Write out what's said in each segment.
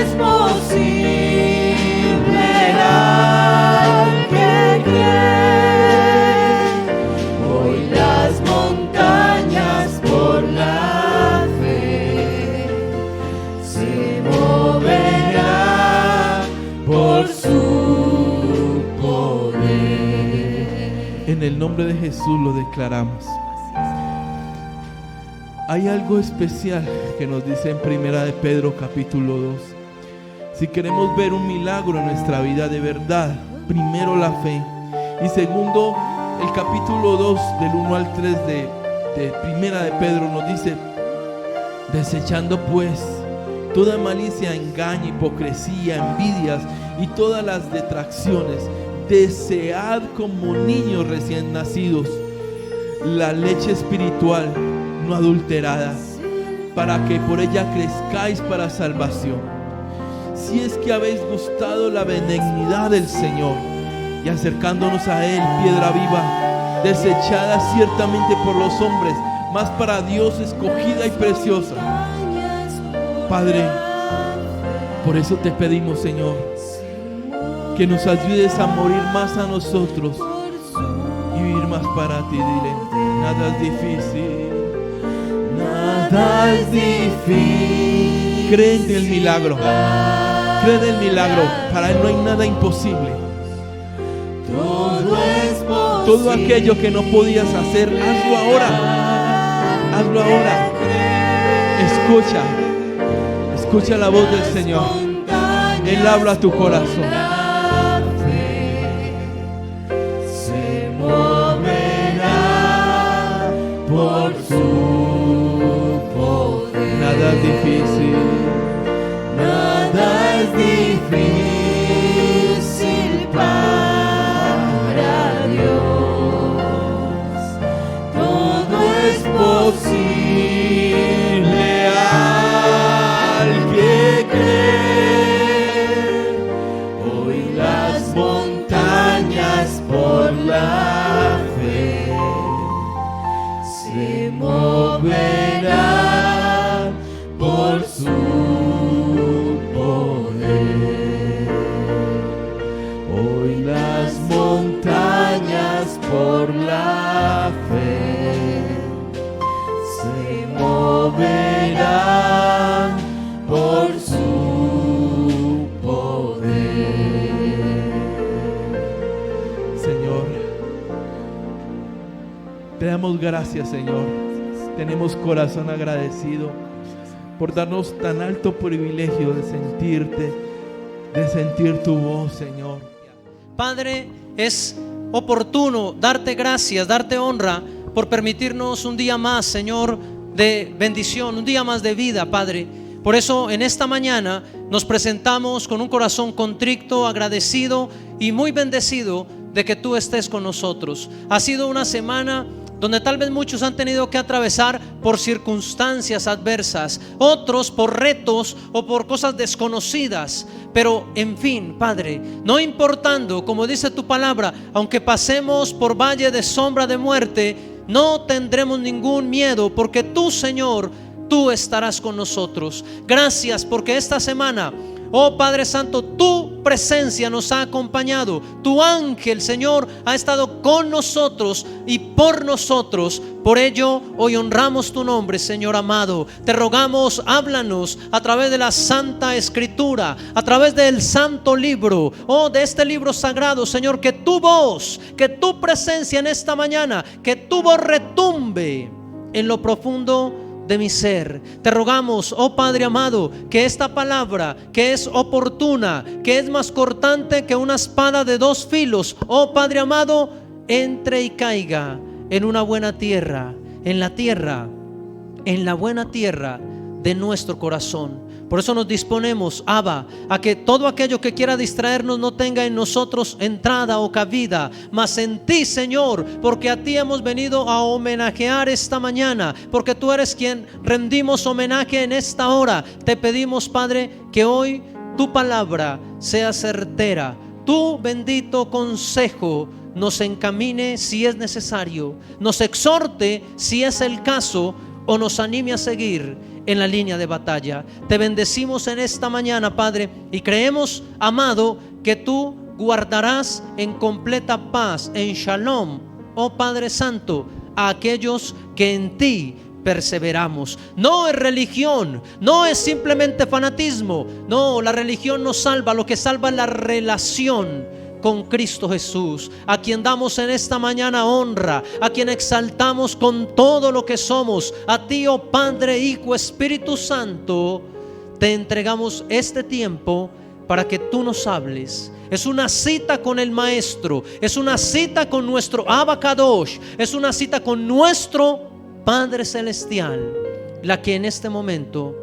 es posible al que cree. Hoy las montañas por la fe se moverán por su poder. En el nombre de Jesús lo declaramos. Hay algo especial que nos dice en Primera de Pedro capítulo 2. Si queremos ver un milagro en nuestra vida de verdad, primero la fe, y segundo el capítulo 2 del 1 al 3 de Primera de Pedro nos dice: desechando pues toda malicia, engaño, hipocresía, envidias y todas las detracciones, desead como niños recién nacidos la leche espiritual no adulterada, para que por ella crezcáis para salvación, si es que habéis gustado la benignidad del Señor, y acercándonos a Él, piedra viva, desechada ciertamente por los hombres, mas para Dios escogida y preciosa. Padre, por eso te pedimos, Señor, que nos ayudes a morir más a nosotros y vivir más para ti. Dile: nada es difícil, nada es difícil. Cree en el milagro, cree en el milagro. Para Él no hay nada imposible. Todo es posible. Todo aquello que no podías hacer, hazlo ahora. Hazlo ahora. Escucha la voz del Señor. Él habla a tu corazón. Se moverá por su poder. Nada es difícil. Nada es difícil para Dios. Todo es posible al que cree. Hoy las montañas por la fe se moverán por su poder. Hoy las montañas por la fe se moverán por su poder. Señor, te damos gracias, Señor. Tenemos corazón agradecido por darnos tan alto privilegio de sentirte, de sentir tu voz, Señor. Padre, es oportuno darte gracias, darte honra por permitirnos un día más, Señor, de bendición, un día más de vida, Padre. Por eso en esta mañana nos presentamos con un corazón contrito, agradecido y muy bendecido de que tú estés con nosotros. Ha sido una semana donde tal vez muchos han tenido que atravesar por circunstancias adversas, otros por retos o por cosas desconocidas. Pero en fin, Padre, no importando, como dice tu palabra, aunque pasemos por valle de sombra de muerte, no tendremos ningún miedo, porque tú, Señor, tú estarás con nosotros. Gracias porque esta semana, oh Padre Santo, tu presencia nos ha acompañado. Tu ángel, Señor, ha estado con nosotros y por nosotros. Por ello, hoy honramos tu nombre, Señor amado. Te rogamos, háblanos a través de la Santa Escritura, a través del Santo Libro, de este libro sagrado, Señor, que tu voz, que tu presencia en esta mañana, que tu voz retumbe en lo profundo de mi ser. Te rogamos, oh Padre amado, que esta palabra, que es oportuna, que es más cortante que una espada de dos filos, oh Padre amado, entre y caiga en una buena tierra, en la buena tierra de nuestro corazón. Por eso nos disponemos, Abba, a que todo aquello que quiera distraernos no tenga en nosotros entrada o cabida, mas en ti, Señor, porque a ti hemos venido a homenajear esta mañana, porque tú eres quien rendimos homenaje en esta hora. Te pedimos, Padre, que hoy tu palabra sea certera, tu bendito consejo nos encamine si es necesario, nos exhorte si es el caso, o nos anime a seguir en la línea de batalla. Te bendecimos en esta mañana, Padre, y creemos, amado, que tú guardarás en completa paz, en shalom, oh Padre Santo, a aquellos que en ti perseveramos. No es religión, no es simplemente fanatismo. No, la religión no salva. Lo que salva es la relación con Cristo Jesús, a quien damos en esta mañana honra, a quien exaltamos con todo lo que somos. A ti, oh Padre, Hijo, Espíritu Santo, te entregamos este tiempo para que tú nos hables. Es una cita con el Maestro, es una cita con nuestro Abba Kadosh, es una cita con nuestro Padre Celestial, la que en este momento,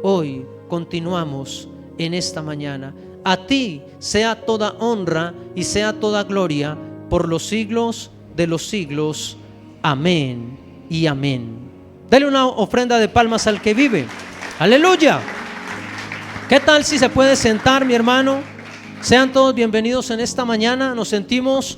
hoy, continuamos en esta mañana. A ti sea toda honra y sea toda gloria por los siglos de los siglos. Amén y amén. Dale una ofrenda de palmas al que vive. Aleluya. ¿Qué tal si se puede sentar, mi hermano? Sean todos bienvenidos en esta mañana. Nos sentimos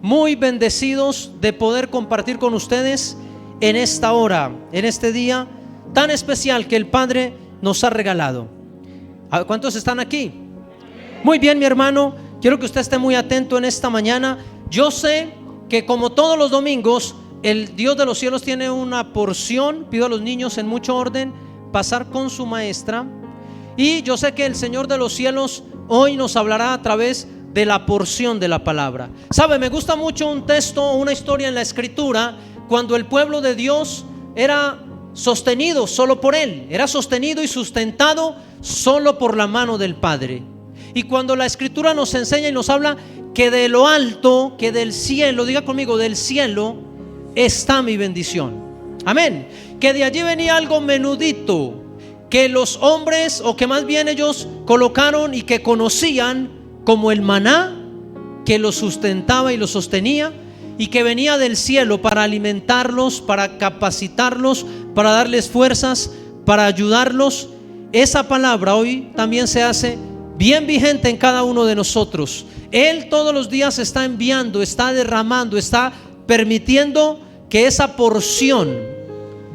muy bendecidos de poder compartir con ustedes en esta hora, en este día tan especial que el Padre nos ha regalado. ¿Cuántos están aquí? Muy bien, mi hermano, quiero que usted esté muy atento en esta mañana. Yo sé que como todos los domingos, el Dios de los cielos tiene una porción. Pido a los niños en mucho orden pasar con su maestra. Y yo sé que el Señor de los cielos hoy nos hablará a través de la porción de la palabra. ¿Sabe? Me gusta mucho un texto, una historia en la Escritura, cuando el pueblo de Dios era sostenido solo por Él, era sostenido y sustentado solo por la mano del Padre. Y cuando la Escritura nos enseña y nos habla que de lo alto, que del cielo, diga conmigo, del cielo está mi bendición. Amén. Que de allí venía algo menudito, que los hombres, o que más bien ellos colocaron y que conocían como el maná, que los sustentaba y los sostenía, y que venía del cielo para alimentarlos, para capacitarlos, para darles fuerzas, para ayudarlos. Esa palabra hoy también se hace bien vigente en cada uno de nosotros. Él todos los días está enviando, está derramando, está permitiendo que esa porción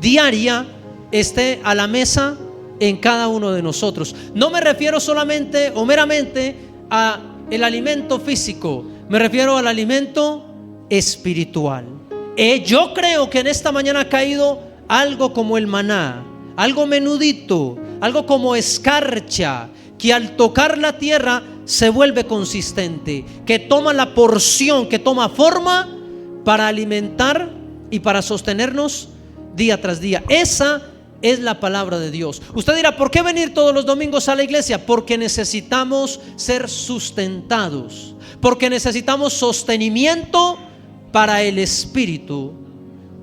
diaria esté a la mesa en cada uno de nosotros. No me refiero solamente o meramente a el alimento físico, me refiero al alimento espiritual. Yo creo que en esta mañana ha caído algo como el maná, algo menudito, algo como escarcha, que al tocar la tierra se vuelve consistente, que toma la porción, que toma forma para alimentar y para sostenernos día tras día. Esa es la palabra de Dios. Usted dirá, ¿por qué venir todos los domingos a la iglesia? Porque necesitamos ser sustentados, porque necesitamos sostenimiento para el espíritu,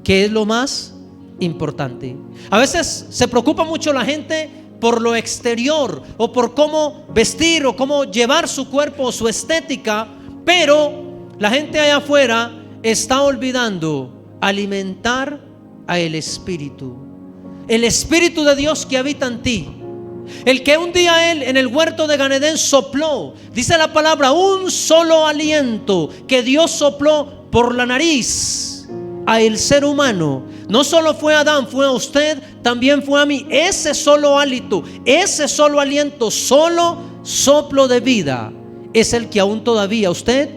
que es lo más importante. A veces se preocupa mucho la gente por lo exterior, o por cómo vestir, o cómo llevar su cuerpo, o su estética, pero la gente allá afuera está olvidando alimentar a el espíritu, el espíritu de Dios que habita en ti, el que un día Él en el huerto de Ganedén sopló, dice la palabra, un solo aliento que Dios sopló por la nariz a el ser humano. No solo fue a Adán, fue a usted, también fue a mí. Ese solo hálito, ese solo aliento, solo soplo de vida es el que aún todavía usted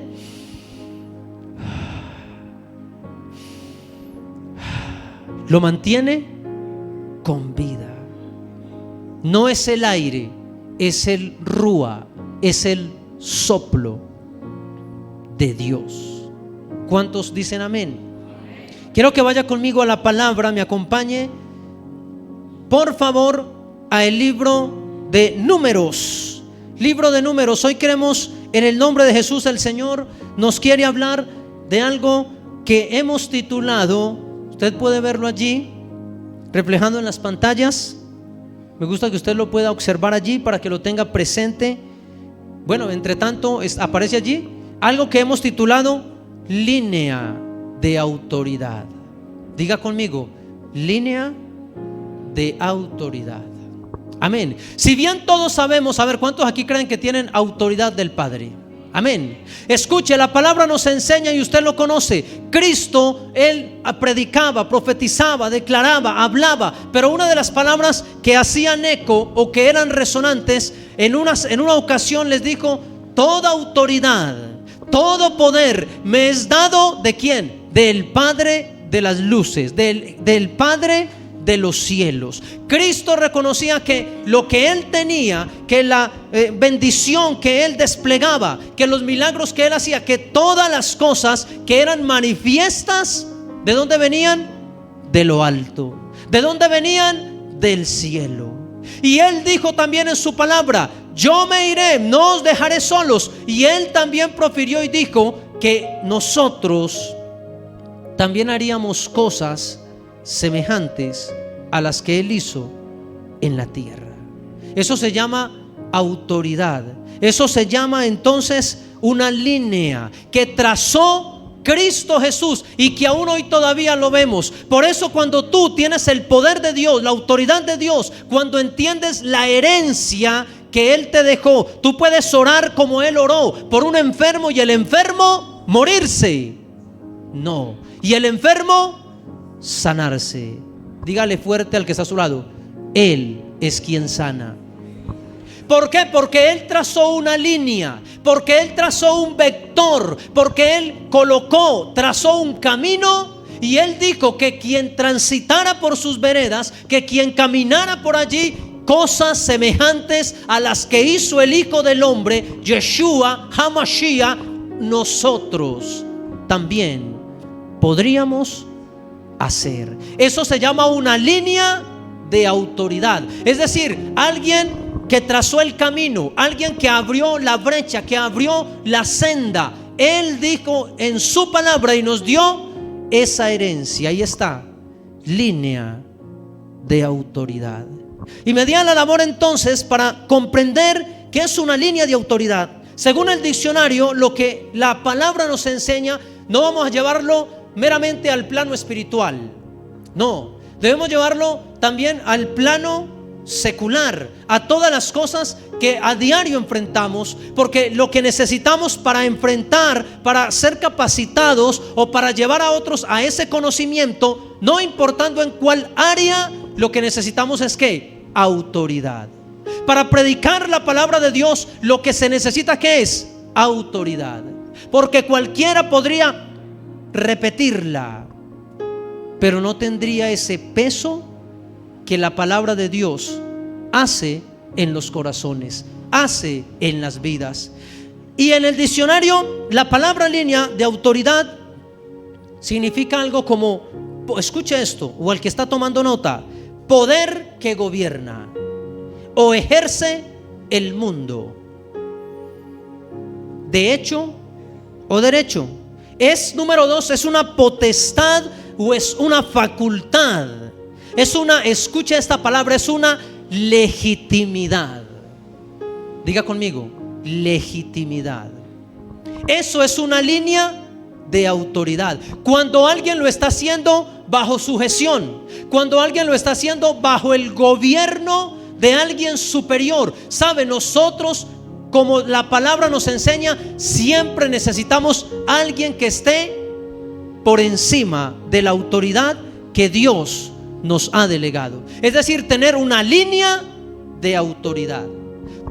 lo mantiene con vida. No es el aire, es el rúa, es el soplo de Dios. ¿Cuántos dicen amén? Quiero que vaya conmigo a la palabra, me acompañe, por favor, a el libro de Números. Libro de Números. Hoy queremos, en el nombre de Jesús, el Señor nos quiere hablar de algo que hemos titulado, usted puede verlo allí, reflejando en las pantallas. Me gusta que usted lo pueda observar allí para que lo tenga presente. Bueno, entre tanto, aparece allí algo que hemos titulado línea de autoridad. Diga conmigo, línea de autoridad. Amén. Si bien todos sabemos, a ver, ¿cuántos aquí creen que tienen autoridad del Padre? Amén. Escuche, la palabra nos enseña y usted lo conoce. Cristo, Él predicaba, profetizaba, declaraba, hablaba, pero una de las palabras que hacían eco o que eran resonantes, en una ocasión les dijo: toda autoridad, todo poder me es dado, ¿de quién? Del Padre de las luces, del Padre de los cielos. Cristo reconocía que lo que Él tenía, que la bendición que Él desplegaba, que los milagros que Él hacía, que todas las cosas que eran manifiestas, ¿de dónde venían? De lo alto. ¿De dónde venían? Del cielo. Y Él dijo también en su palabra: yo me iré, no os dejaré solos. Y Él también profirió y dijo que nosotros también haríamos cosas semejantes a las que Él hizo en la tierra. Eso se llama autoridad. Eso se llama entonces una línea que trazó Cristo Jesús y que aún hoy todavía lo vemos. Por eso cuando tú tienes el poder de Dios, la autoridad de Dios, cuando entiendes la herencia que Él te dejó, tú puedes orar como Él oró por un enfermo y el enfermo morirse. No. Y el enfermo sanarse. Dígale fuerte al que está a su lado: Él es quien sana. ¿Por qué? Porque Él trazó una línea, porque Él trazó un vector, porque Él trazó un camino. Y Él dijo que quien transitara por sus veredas, que quien caminara por allí, cosas semejantes a las que hizo el Hijo del Hombre, Yeshua HaMashiach, nosotros también podríamos hacer. Eso se llama una línea de autoridad. Es decir, alguien que trazó el camino, alguien que abrió la brecha, que abrió la senda. Él dijo en su palabra y nos dio esa herencia. Ahí está, línea de autoridad. Y me di a la labor entonces para comprender qué es una línea de autoridad. Según el diccionario, lo que la palabra nos enseña, no vamos a llevarlo meramente al plano espiritual. No, debemos llevarlo también al plano secular, a todas las cosas que a diario enfrentamos, porque lo que necesitamos para enfrentar, para ser capacitados o para llevar a otros a ese conocimiento, no importando en cuál área, lo que necesitamos es ¿qué? Autoridad. Para predicar la palabra de Dios, lo que se necesita ¿qué es? Autoridad. Porque cualquiera podría repetirla, pero no tendría ese peso que la palabra de Dios hace en los corazones, hace en las vidas. Y en el diccionario, la palabra línea de autoridad significa algo como, escuche esto, o el que está tomando nota: poder que gobierna o ejerce el mundo, de hecho o derecho. Es, número 2, es una potestad o es una facultad. Es una, escucha esta palabra, es una legitimidad. Diga conmigo, legitimidad. Eso es una línea de autoridad. Cuando alguien lo está haciendo bajo sujeción, cuando alguien lo está haciendo bajo el gobierno de alguien superior. Sabe, nosotros, como la palabra nos enseña, siempre necesitamos a alguien que esté por encima de la autoridad que Dios nos ha delegado. Es decir, tener una línea de autoridad.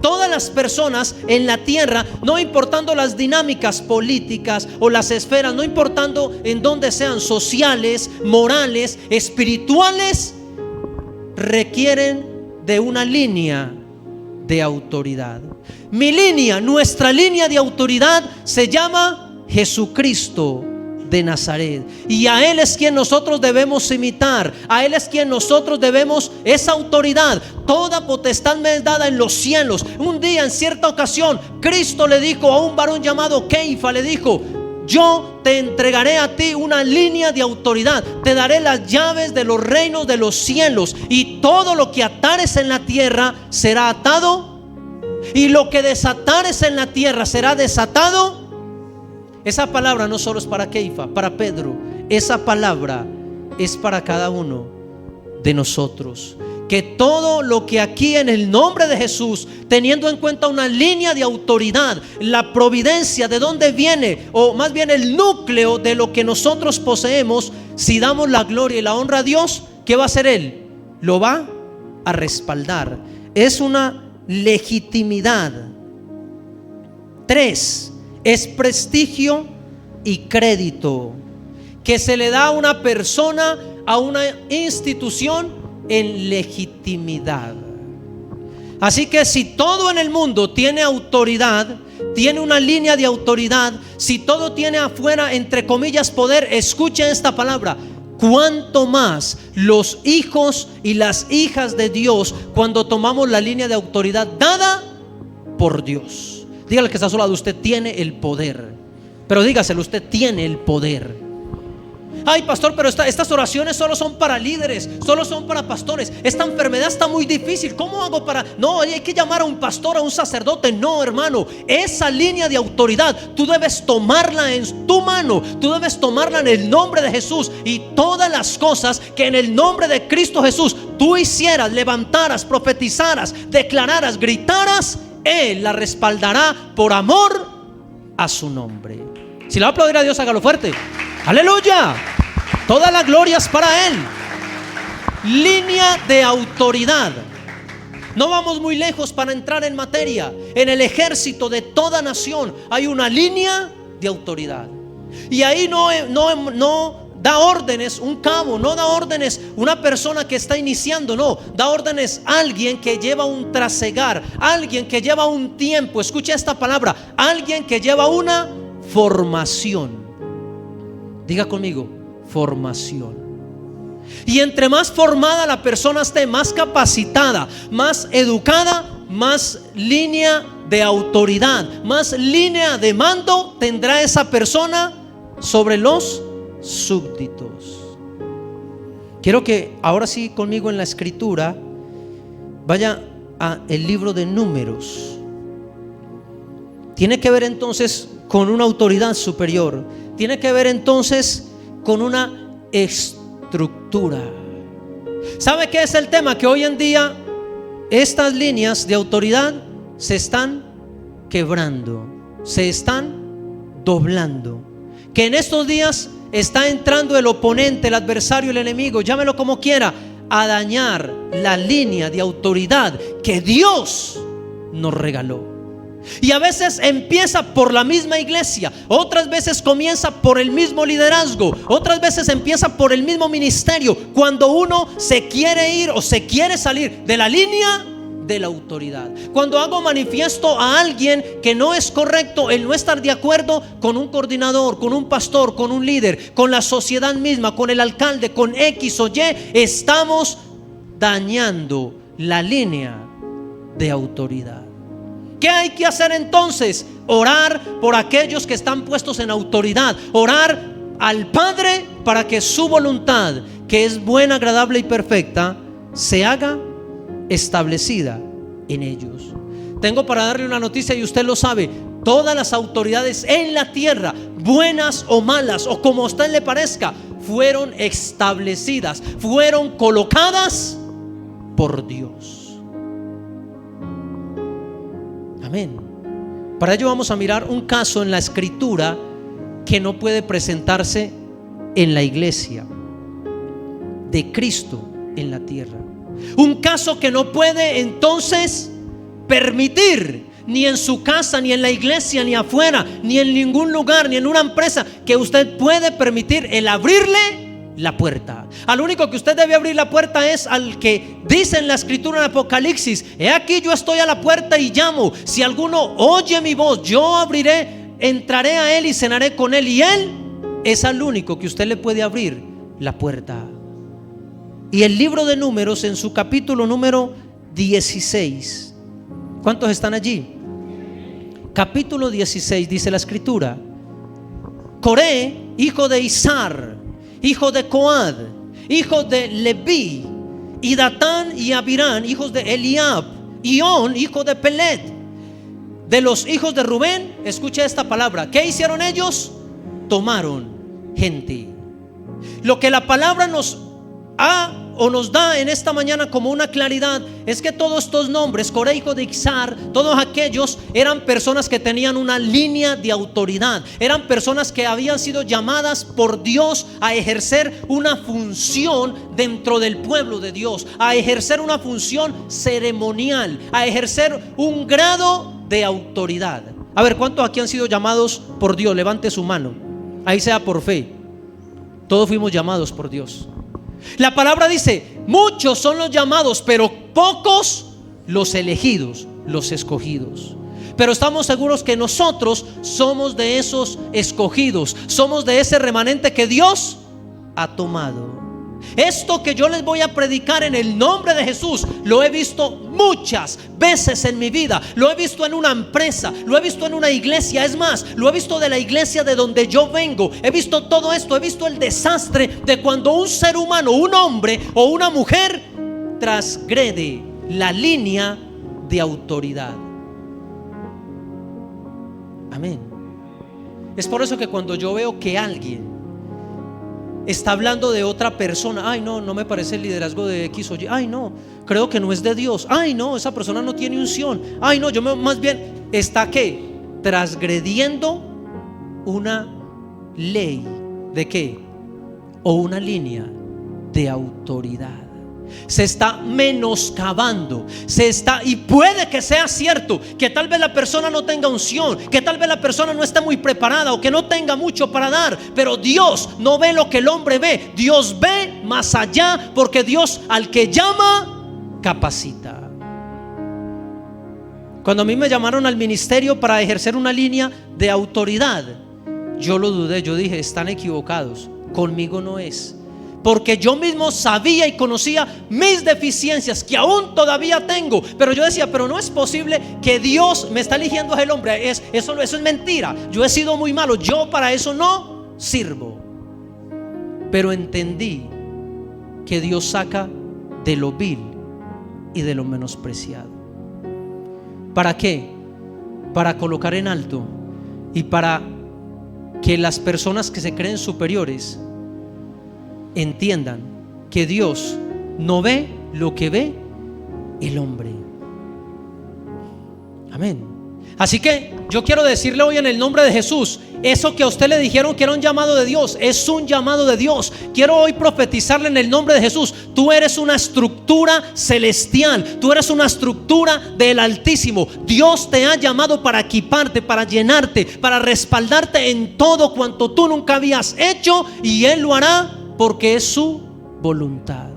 Todas las personas en la tierra, no importando las dinámicas políticas o las esferas, no importando en dónde sean, sociales, morales, espirituales, requieren de una línea de autoridad. Mi línea, nuestra línea de autoridad se llama Jesucristo de Nazaret, y a Él es quien nosotros debemos imitar. A Él es quien nosotros debemos esa autoridad. Toda potestad me es dada en los cielos. Un día, en cierta ocasión, Cristo le dijo a un varón llamado Keifa, le dijo: yo te entregaré a ti una línea de autoridad, te daré las llaves de los reinos de los cielos, y todo lo que atares en la tierra será atado, y lo que desatares en la tierra será desatado. Esa palabra no solo es para Keifa, para Pedro. Esa palabra es para cada uno de nosotros. que todo lo que aquí en el nombre de Jesús, teniendo en cuenta una línea de autoridad, la providencia de dónde viene, o más bien el núcleo de lo que nosotros poseemos, si damos la gloria y la honra a Dios, ¿qué va a hacer Él? Lo va a respaldar. Es una legitimidad. 3, es prestigio y crédito que se le da a una persona, a una institución, en legitimidad. Así que si todo en el mundo tiene autoridad, tiene una línea de autoridad, si todo tiene afuera, entre comillas, poder, escuche esta palabra: cuánto más los hijos y las hijas de Dios cuando tomamos la línea de autoridad dada por Dios. Dígale que está a su lado: usted tiene el poder. Pero dígaselo: usted tiene el poder. Ay, pastor, pero estas oraciones solo son para líderes, solo son para pastores. Esta enfermedad está muy difícil. ¿Cómo hago para...? No, hay que llamar a un pastor, a un sacerdote. No, hermano, esa línea de autoridad tú debes tomarla en tu mano. Tú debes tomarla en el nombre de Jesús. Y todas las cosas que en el nombre de Cristo Jesús tú hicieras, levantaras, profetizaras, declararas, gritaras, Él la respaldará por amor a su nombre. Si le va a aplaudir a Dios, hágalo fuerte. Aleluya. Toda la gloria es para Él. Línea de autoridad. No vamos muy lejos para entrar en materia. En el ejército de toda nación hay una línea de autoridad. Y ahí no da órdenes un cabo, no da órdenes una persona que está iniciando, no, da órdenes alguien que lleva un trasegar, alguien que lleva un tiempo. Escucha esta palabra: alguien que lleva una formación. Diga conmigo: formación. Y entre más formada la persona esté, más capacitada, más educada, más línea de autoridad, más línea de mando tendrá esa persona sobre los súbditos. Quiero que ahora sí conmigo en la escritura vaya a el libro de Números. Tiene que ver entonces con una autoridad superior. Tiene que ver entonces con una estructura. ¿Sabe qué es el tema? Que hoy en día estas líneas de autoridad se están quebrando, se están doblando. Que en estos días está entrando el oponente, el adversario, el enemigo, llámelo como quiera, a dañar la línea de autoridad que Dios nos regaló. Y a veces empieza por la misma iglesia, otras veces comienza por el mismo liderazgo, otras veces empieza por el mismo ministerio. Cuando uno se quiere ir o se quiere salir de la línea de la autoridad, cuando hago manifiesto a alguien que no es correcto, el no estar de acuerdo con un coordinador, con un pastor, con un líder, con la sociedad misma, con el alcalde, con X o Y, estamos dañando la línea de autoridad. ¿Qué hay que hacer entonces? Orar por aquellos que están puestos en autoridad, orar al Padre para que su voluntad, que es buena, agradable y perfecta, se haga establecida en ellos. Tengo para darle una noticia y usted lo sabe: todas las autoridades en la tierra, buenas o malas o como a usted le parezca, fueron establecidas, fueron colocadas por Dios. Amén. Para ello vamos a mirar un caso en la escritura que no puede presentarse en la iglesia de Cristo en la tierra. Un caso que no puede entonces permitir, ni en su casa, ni en la iglesia, ni afuera, ni en ningún lugar, ni en una empresa, que usted puede permitir el abrirle la puerta. Al único que usted debe abrir la puerta es al que dice en la escritura en Apocalipsis: he aquí yo estoy a la puerta y llamo. Si alguno oye mi voz, yo abriré, entraré a él y cenaré con él. Y él es al único que usted le puede abrir la puerta. Y el libro de Números, en su capítulo número 16, ¿cuántos están allí? Capítulo 16, dice la escritura: Coré, hijo de Izar, hijo de Coad, hijo de Leví, y Datán y Abirán, hijos de Eliab, y On, hijo de Pelet, de los hijos de Rubén. Escucha esta palabra. ¿Qué hicieron ellos? Tomaron gente. Lo que la palabra nos ha o nos da en esta mañana como una claridad es que todos estos nombres, Coré, hijo de Ixar, todos aquellos eran personas que tenían una línea de autoridad, eran personas que habían sido llamadas por Dios a ejercer una función dentro del pueblo de Dios, a ejercer una función ceremonial, a ejercer un grado de autoridad. A ver, ¿cuántos aquí han sido llamados por Dios? Levante su mano, ahí sea por fe. Todos fuimos llamados por Dios. La palabra dice: muchos son los llamados, pero pocos los elegidos, los escogidos. Pero estamos seguros que nosotros somos de esos escogidos, somos de ese remanente que Dios ha tomado. Esto que yo les voy a predicar en el nombre de Jesús, lo he visto muchas veces en mi vida. Lo he visto en una empresa, lo he visto en una iglesia. Es más, lo he visto de la iglesia de donde yo vengo. He visto todo esto, he visto el desastre de cuando un ser humano, un hombre o una mujer, transgrede la línea de autoridad. Amén. Es por eso que cuando yo veo que alguien está hablando de otra persona, ay no, no me parece el liderazgo de X o Y, ay no, creo que no es de Dios, ay no, esa persona no tiene unción, ay no, más bien está ¿qué? Transgrediendo una ley de ¿qué? O una línea de autoridad. Se está menoscabando, y puede que sea cierto que tal vez la persona no tenga unción, que tal vez la persona no esté muy preparada o que no tenga mucho para dar, pero Dios no ve lo que el hombre ve. Dios ve más allá, porque Dios al que llama capacita. Cuando a mí me llamaron al ministerio para ejercer una línea de autoridad, yo lo dudé, yo dije: están equivocados, conmigo no es. Porque yo mismo sabía y conocía mis deficiencias, que aún todavía tengo. Pero yo decía: pero no es posible que Dios me está eligiendo a el hombre. Eso es mentira. Yo he sido muy malo, yo para eso no sirvo. Pero entendí que Dios saca de lo vil y de lo menospreciado. ¿Para qué? Para colocar en alto y para que las personas que se creen superiores entiendan que Dios no ve lo que ve el hombre. Amén. Así que yo quiero decirle hoy en el nombre de Jesús, eso que a usted le dijeron que era un llamado de Dios, es un llamado de Dios. Quiero hoy profetizarle en el nombre de Jesús: tú eres una estructura celestial, tú eres una estructura del Altísimo. Dios te ha llamado para equiparte, para llenarte, para respaldarte en todo cuanto tú nunca habías hecho, y Él lo hará porque es su voluntad.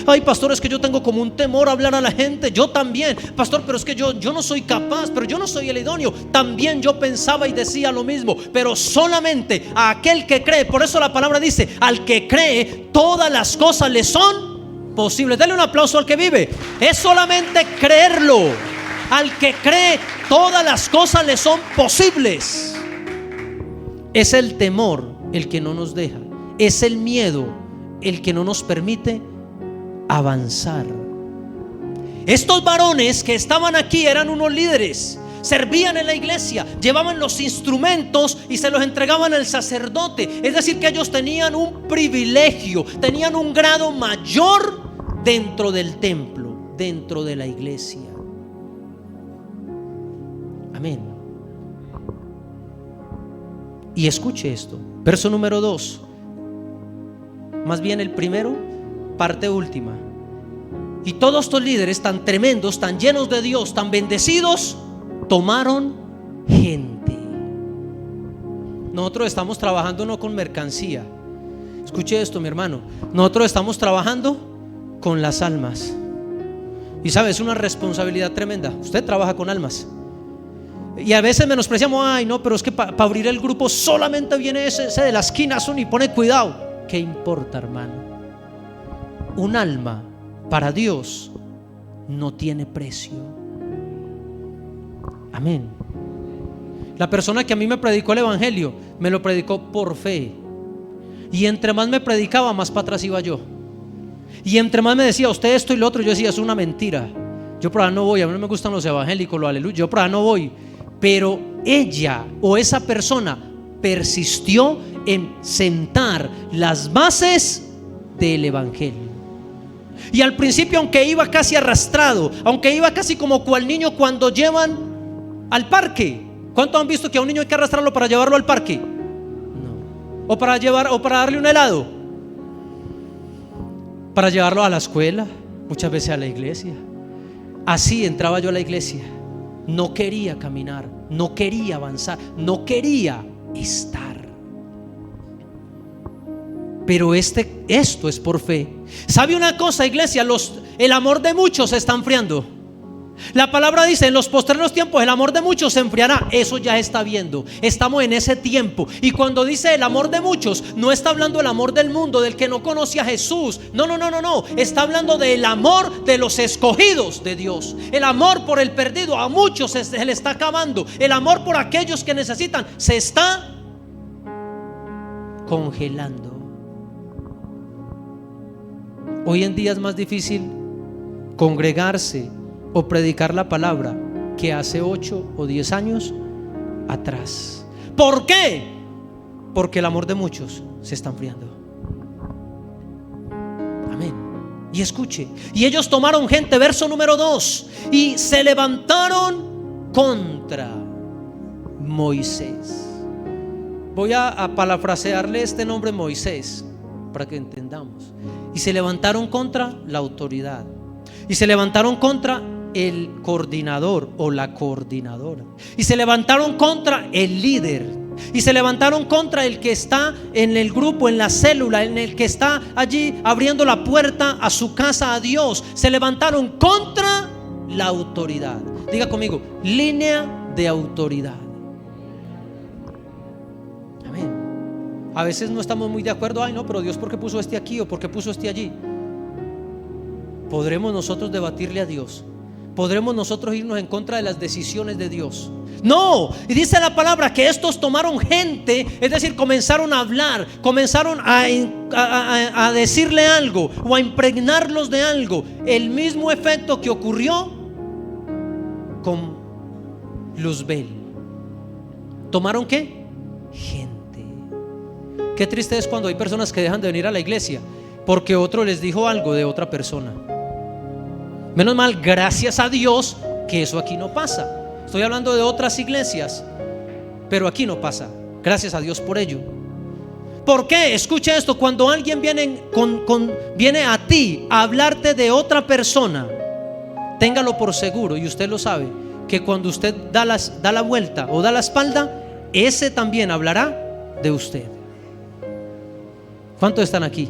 Ay, pastor, es que yo tengo como un temor a hablar a la gente. Yo también, pastor, pero es que yo no soy capaz, pero yo no soy el idóneo. También yo pensaba y decía lo mismo, pero solamente a aquel que cree. Por eso la palabra dice: al que cree, todas las cosas le son posibles. Dale un aplauso al que vive. Es solamente creerlo. Al que cree, todas las cosas le son posibles. Es el temor el que no nos deja, es el miedo el que no nos permite avanzar. Estos varones que estaban aquí eran unos líderes, servían en la iglesia, llevaban los instrumentos y se los entregaban al sacerdote. Es decir, que ellos tenían un privilegio, tenían un grado mayor dentro del templo, dentro de la iglesia. Amén. Y escuche esto, verso número 2. Más bien el primero, parte última. Y todos estos líderes tan tremendos, tan llenos de Dios, tan bendecidos, tomaron gente. Nosotros estamos trabajando no con mercancía. Escuche esto, mi hermano. Nosotros estamos trabajando con las almas. Y sabe, es una responsabilidad tremenda. Usted trabaja con almas. Y a veces menospreciamos: ay no, pero es que para abrir el grupo solamente viene ese de la esquina y pone cuidado. ¿Qué importa, hermano? Un alma para Dios no tiene precio. Amén. La persona que a mí me predicó el evangelio me lo predicó por fe, y entre más me predicaba, más para atrás iba yo. Y entre más me decía: usted esto y lo otro, yo decía: es una mentira, yo por allá no voy, a mí no me gustan los evangélicos, los aleluya, yo por allá no voy. Pero ella o esa persona persistió en sentar las bases del evangelio. Y al principio, aunque iba casi arrastrado, aunque iba casi como cual niño cuando llevan al parque. ¿Cuántos han visto que a un niño hay que arrastrarlo para llevarlo al parque? No. O para darle un helado, para llevarlo a la escuela, muchas veces a la iglesia. Así entraba yo a la iglesia. No quería caminar, no quería avanzar, no quería estar. Pero esto es por fe. ¿Sabe una cosa, iglesia? El amor de muchos se está enfriando. La palabra dice: en los postreros tiempos el amor de muchos se enfriará. Eso ya está viendo. Estamos en ese tiempo. Y cuando dice el amor de muchos, no está hablando del amor del mundo, del que no conoce a Jesús. No. Está hablando del amor de los escogidos de Dios. El amor por el perdido. A muchos se le está acabando. El amor por aquellos que necesitan se está congelando. Hoy en día es más difícil congregarse o predicar la palabra que hace 8 o 10 años atrás. ¿Por qué? Porque el amor de muchos se está enfriando. Amén. Y escuche, y ellos tomaron gente, verso número 2, y se levantaron contra Moisés. Voy a parafrasearle este nombre Moisés para que entendamos. Y se levantaron contra la autoridad, y se levantaron contra el coordinador o la coordinadora, y se levantaron contra el líder, y se levantaron contra el que está en el grupo, en la célula, en el que está allí abriendo la puerta a su casa, a Dios. Se levantaron contra la autoridad. Diga conmigo: línea de autoridad. A veces no estamos muy de acuerdo. Ay, no, pero Dios, ¿por qué puso este aquí o por qué puso este allí? ¿Podremos nosotros debatirle a Dios? ¿Podremos nosotros irnos en contra de las decisiones de Dios? No. Y dice la palabra que estos tomaron gente, es decir, comenzaron a hablar, comenzaron a decirle algo o a impregnarlos de algo. El mismo efecto que ocurrió con Luzbel. ¿Tomaron qué? Gente. Qué triste es cuando hay personas que dejan de venir a la iglesia porque otro les dijo algo de otra persona. Menos mal, gracias a Dios, que eso aquí no pasa. Estoy hablando de otras iglesias, pero aquí no pasa. Gracias a Dios por ello. ¿Por qué? Escucha esto: cuando alguien viene a ti a hablarte de otra persona, téngalo por seguro, y usted lo sabe, que cuando usted da la vuelta o da la espalda, ese también hablará de usted. ¿Cuántos están aquí?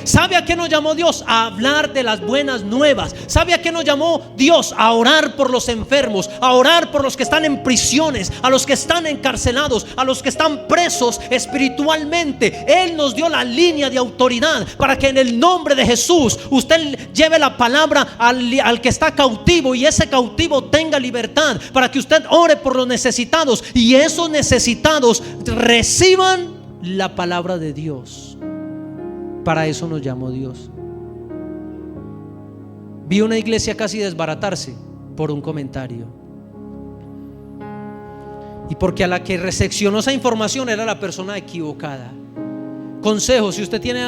¿Sabe a qué nos llamó Dios? A hablar de las buenas nuevas. ¿Sabe a qué nos llamó Dios? A orar por los enfermos, a orar por los que están en prisiones, a los que están encarcelados, a los que están presos espiritualmente. Él nos dio la línea de autoridad para que en el nombre de Jesús usted lleve la palabra al que está cautivo, y ese cautivo tenga libertad, para que usted ore por los necesitados y esos necesitados reciban la palabra de Dios. Para eso nos llamó Dios. Vi una iglesia casi desbaratarse por un comentario, y porque a la que recepcionó esa información era la persona equivocada. Consejo: si usted tiene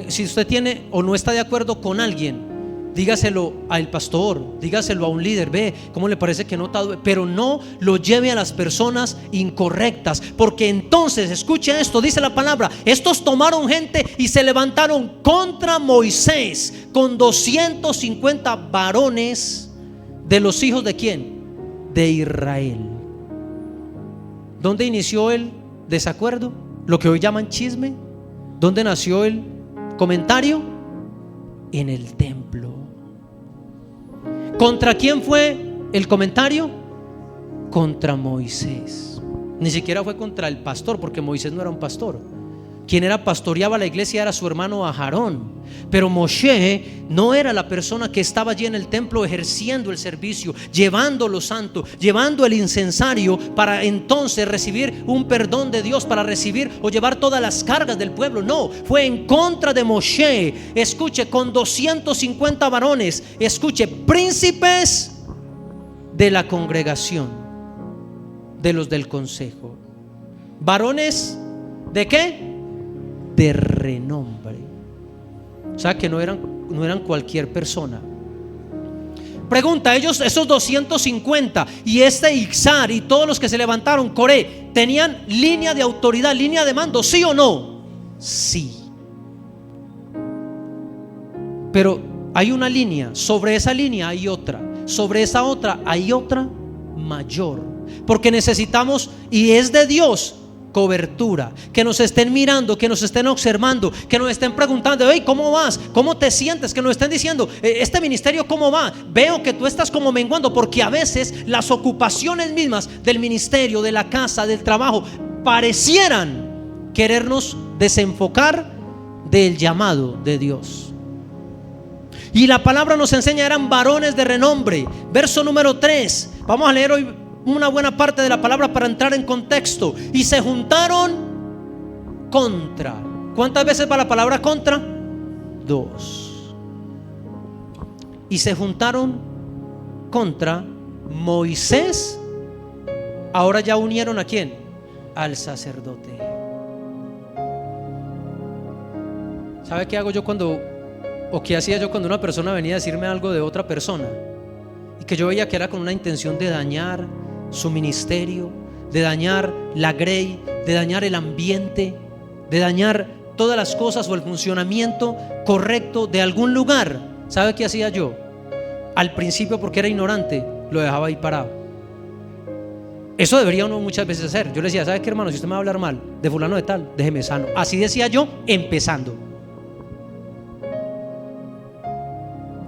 si usted tiene o no está de acuerdo con alguien, dígaselo al pastor, dígaselo a un líder. Ve, ¿cómo le parece que no está? Pero no lo lleve a las personas incorrectas, porque entonces, escuche esto, dice la palabra: estos tomaron gente y se levantaron contra Moisés con 250 varones de los hijos de ¿quién? De Israel. ¿Dónde inició el desacuerdo? Lo que hoy llaman chisme. ¿Dónde nació el comentario? En el templo. ¿Contra quién fue el comentario? Contra Moisés. Ni siquiera fue contra el pastor, porque Moisés no era un pastor. Quien pastoreaba la iglesia era su hermano Aarón. Pero Moshe no era la persona que estaba allí en el templo ejerciendo el servicio, llevando lo santo, llevando el incensario para entonces recibir un perdón de Dios, para recibir o llevar todas las cargas del pueblo. No, fue en contra de Moshe. Escuche, con 250 varones, escuche, príncipes de la congregación, de los del consejo. ¿Varones de qué? De renombre. O sea, que no eran no eran cualquier persona. Pregunta, ellos, esos 250 y este Ixar y todos los que se levantaron, Coré, ¿tenían línea de autoridad, línea de mando, sí o no? Sí. Pero hay una línea, sobre esa línea hay otra, sobre esa otra hay otra mayor, porque necesitamos, y es de Dios, cobertura, que nos estén mirando, que nos estén observando, que nos estén preguntando: hey, ¿cómo vas? ¿Cómo te sientes? Que nos estén diciendo: este ministerio, ¿cómo va? Veo que tú estás como menguando, porque a veces las ocupaciones mismas del ministerio, de la casa, del trabajo, parecieran querernos desenfocar del llamado de Dios. Y la palabra nos enseña, eran varones de renombre. Verso número 3. Vamos a leer hoy una buena parte de la palabra para entrar en contexto. Y se juntaron contra. ¿Cuántas veces va la palabra contra? 2. Y se juntaron contra Moisés. Ahora ya unieron ¿a quién? Al sacerdote. ¿Sabe qué hago yo qué hacía yo cuando una persona venía a decirme algo de otra persona y que yo veía que era con una intención de dañar su ministerio, de dañar la grey, de dañar el ambiente, de dañar todas las cosas o el funcionamiento correcto de algún lugar? ¿Sabe qué hacía yo? Al principio, porque era ignorante, lo dejaba ahí parado. Eso debería uno muchas veces hacer. Yo le decía: ¿sabe qué, hermano? Si usted me va a hablar mal de fulano de tal, déjeme sano. Así decía yo empezando,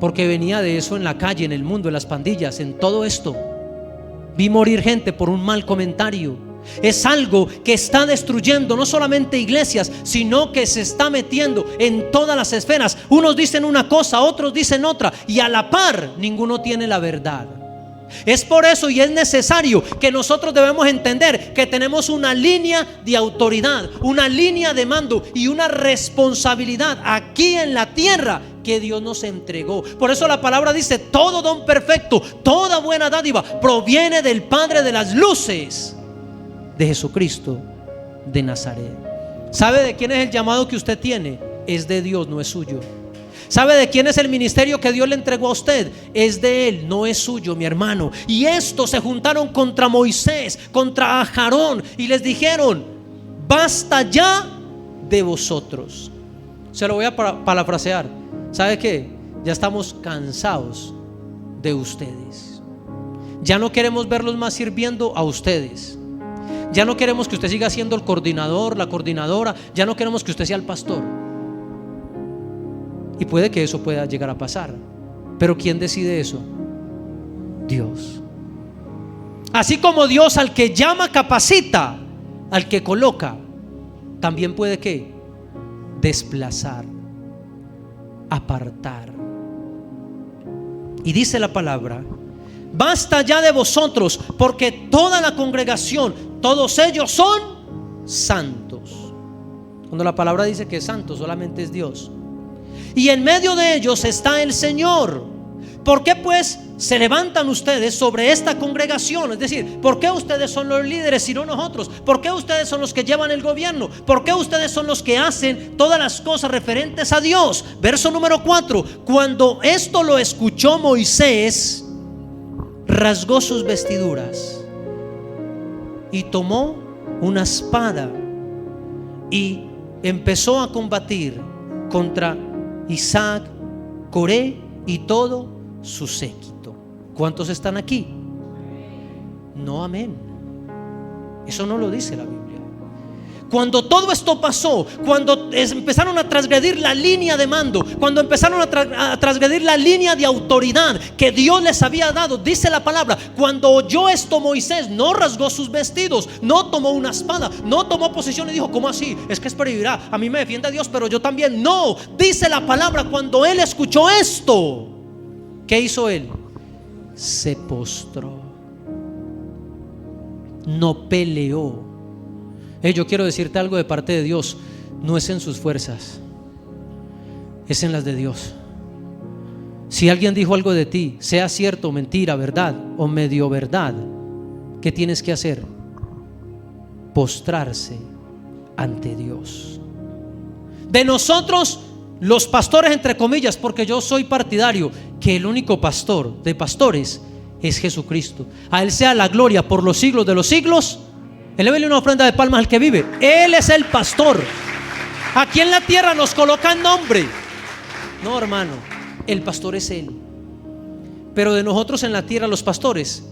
porque venía de eso en la calle, en el mundo, en las pandillas, en todo esto. Vi morir gente por un mal comentario. Es algo que está destruyendo no solamente iglesias, sino que se está metiendo en todas las esferas. Unos dicen una cosa, otros dicen otra, y a la par ninguno tiene la verdad. Es por eso y es necesario que nosotros debemos entender que tenemos una línea de autoridad, una línea de mando y una responsabilidad aquí en la tierra que Dios nos entregó. Por eso la palabra dice: todo don perfecto, toda buena dádiva proviene del Padre de las luces, de Jesucristo de Nazaret. ¿Sabe de quién es el llamado que usted tiene? Es de Dios, no es suyo. ¿Sabe de quién es el ministerio que Dios le entregó a usted? Es de Él, no es suyo, mi hermano. Y estos se juntaron contra Moisés, contra Aarón, y les dijeron: basta ya de vosotros. Se lo voy a parafrasear. ¿Sabe qué? Ya estamos cansados de ustedes. Ya no queremos verlos más sirviendo a ustedes. Ya no queremos que usted siga siendo el coordinador, la coordinadora. Ya no queremos que usted sea el pastor. Y puede que eso pueda llegar a pasar, pero ¿quién decide eso? Dios. Así como Dios al que llama capacita, al que coloca, también puede ¿qué? Desplazar, apartar. Y dice la palabra: basta ya de vosotros, porque toda la congregación, todos ellos son santos. Cuando la palabra dice que es santo, solamente es Dios. Y en medio de ellos está el Señor. ¿Por qué pues se levantan ustedes sobre esta congregación? Es decir, ¿por qué ustedes son los líderes y no nosotros? ¿Por qué ustedes son los que llevan el gobierno? ¿Por qué ustedes son los que hacen todas las cosas referentes a Dios? Verso número 4. Cuando esto lo escuchó Moisés, rasgó sus vestiduras y tomó una espada y empezó a combatir contra Isaac, Coré y todo su séquito. ¿Cuántos están aquí? No, amén. Eso no lo dice la Biblia. Cuando todo esto pasó, cuando empezaron a transgredir la línea de mando, cuando empezaron a transgredir la línea de autoridad que Dios les había dado, dice la palabra: cuando oyó esto Moisés, no rasgó sus vestidos, no tomó una espada, no tomó posición y dijo: ¿cómo así? Es que es peregrina, a mí me defiende Dios, pero yo también. No, dice la palabra: cuando él escuchó esto, ¿qué hizo él? Se postró, no peleó. Yo quiero decirte algo de parte de Dios: no es en sus fuerzas, es en las de Dios. Si alguien dijo algo de ti, sea cierto, mentira, verdad o medio verdad, ¿qué tienes que hacer? Postrarse ante Dios. De nosotros los pastores entre comillas, porque yo soy partidario que el único pastor de pastores es Jesucristo. A Él sea la gloria por los siglos de los siglos. Elévele una ofrenda de palmas al que vive. Él es el pastor. Aquí en la tierra nos colocan nombre. No, hermano, el pastor es Él. Pero de nosotros en la tierra los pastores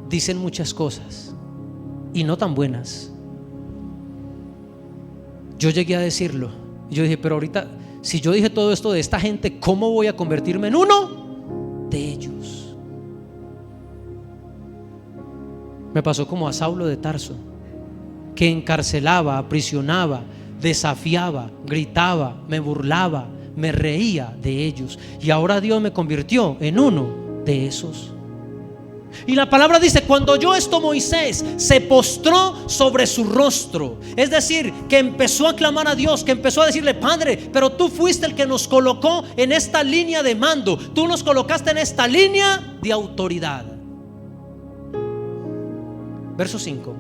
dicen muchas cosas y no tan buenas. Yo llegué a decirlo. Yo dije, pero ahorita, si yo dije todo esto de esta gente, ¿cómo voy a convertirme en uno de ellos? Me pasó como a Saulo de Tarso, que encarcelaba, aprisionaba, desafiaba, gritaba, me burlaba, me reía de ellos. Y ahora Dios me convirtió en uno de esos. Y la palabra dice: cuando oyó esto Moisés se postró sobre su rostro. Es decir, que empezó a clamar a Dios, que empezó a decirle: Padre, pero tú fuiste el que nos colocó en esta línea de mando, tú nos colocaste en esta línea de autoridad. Verso 5.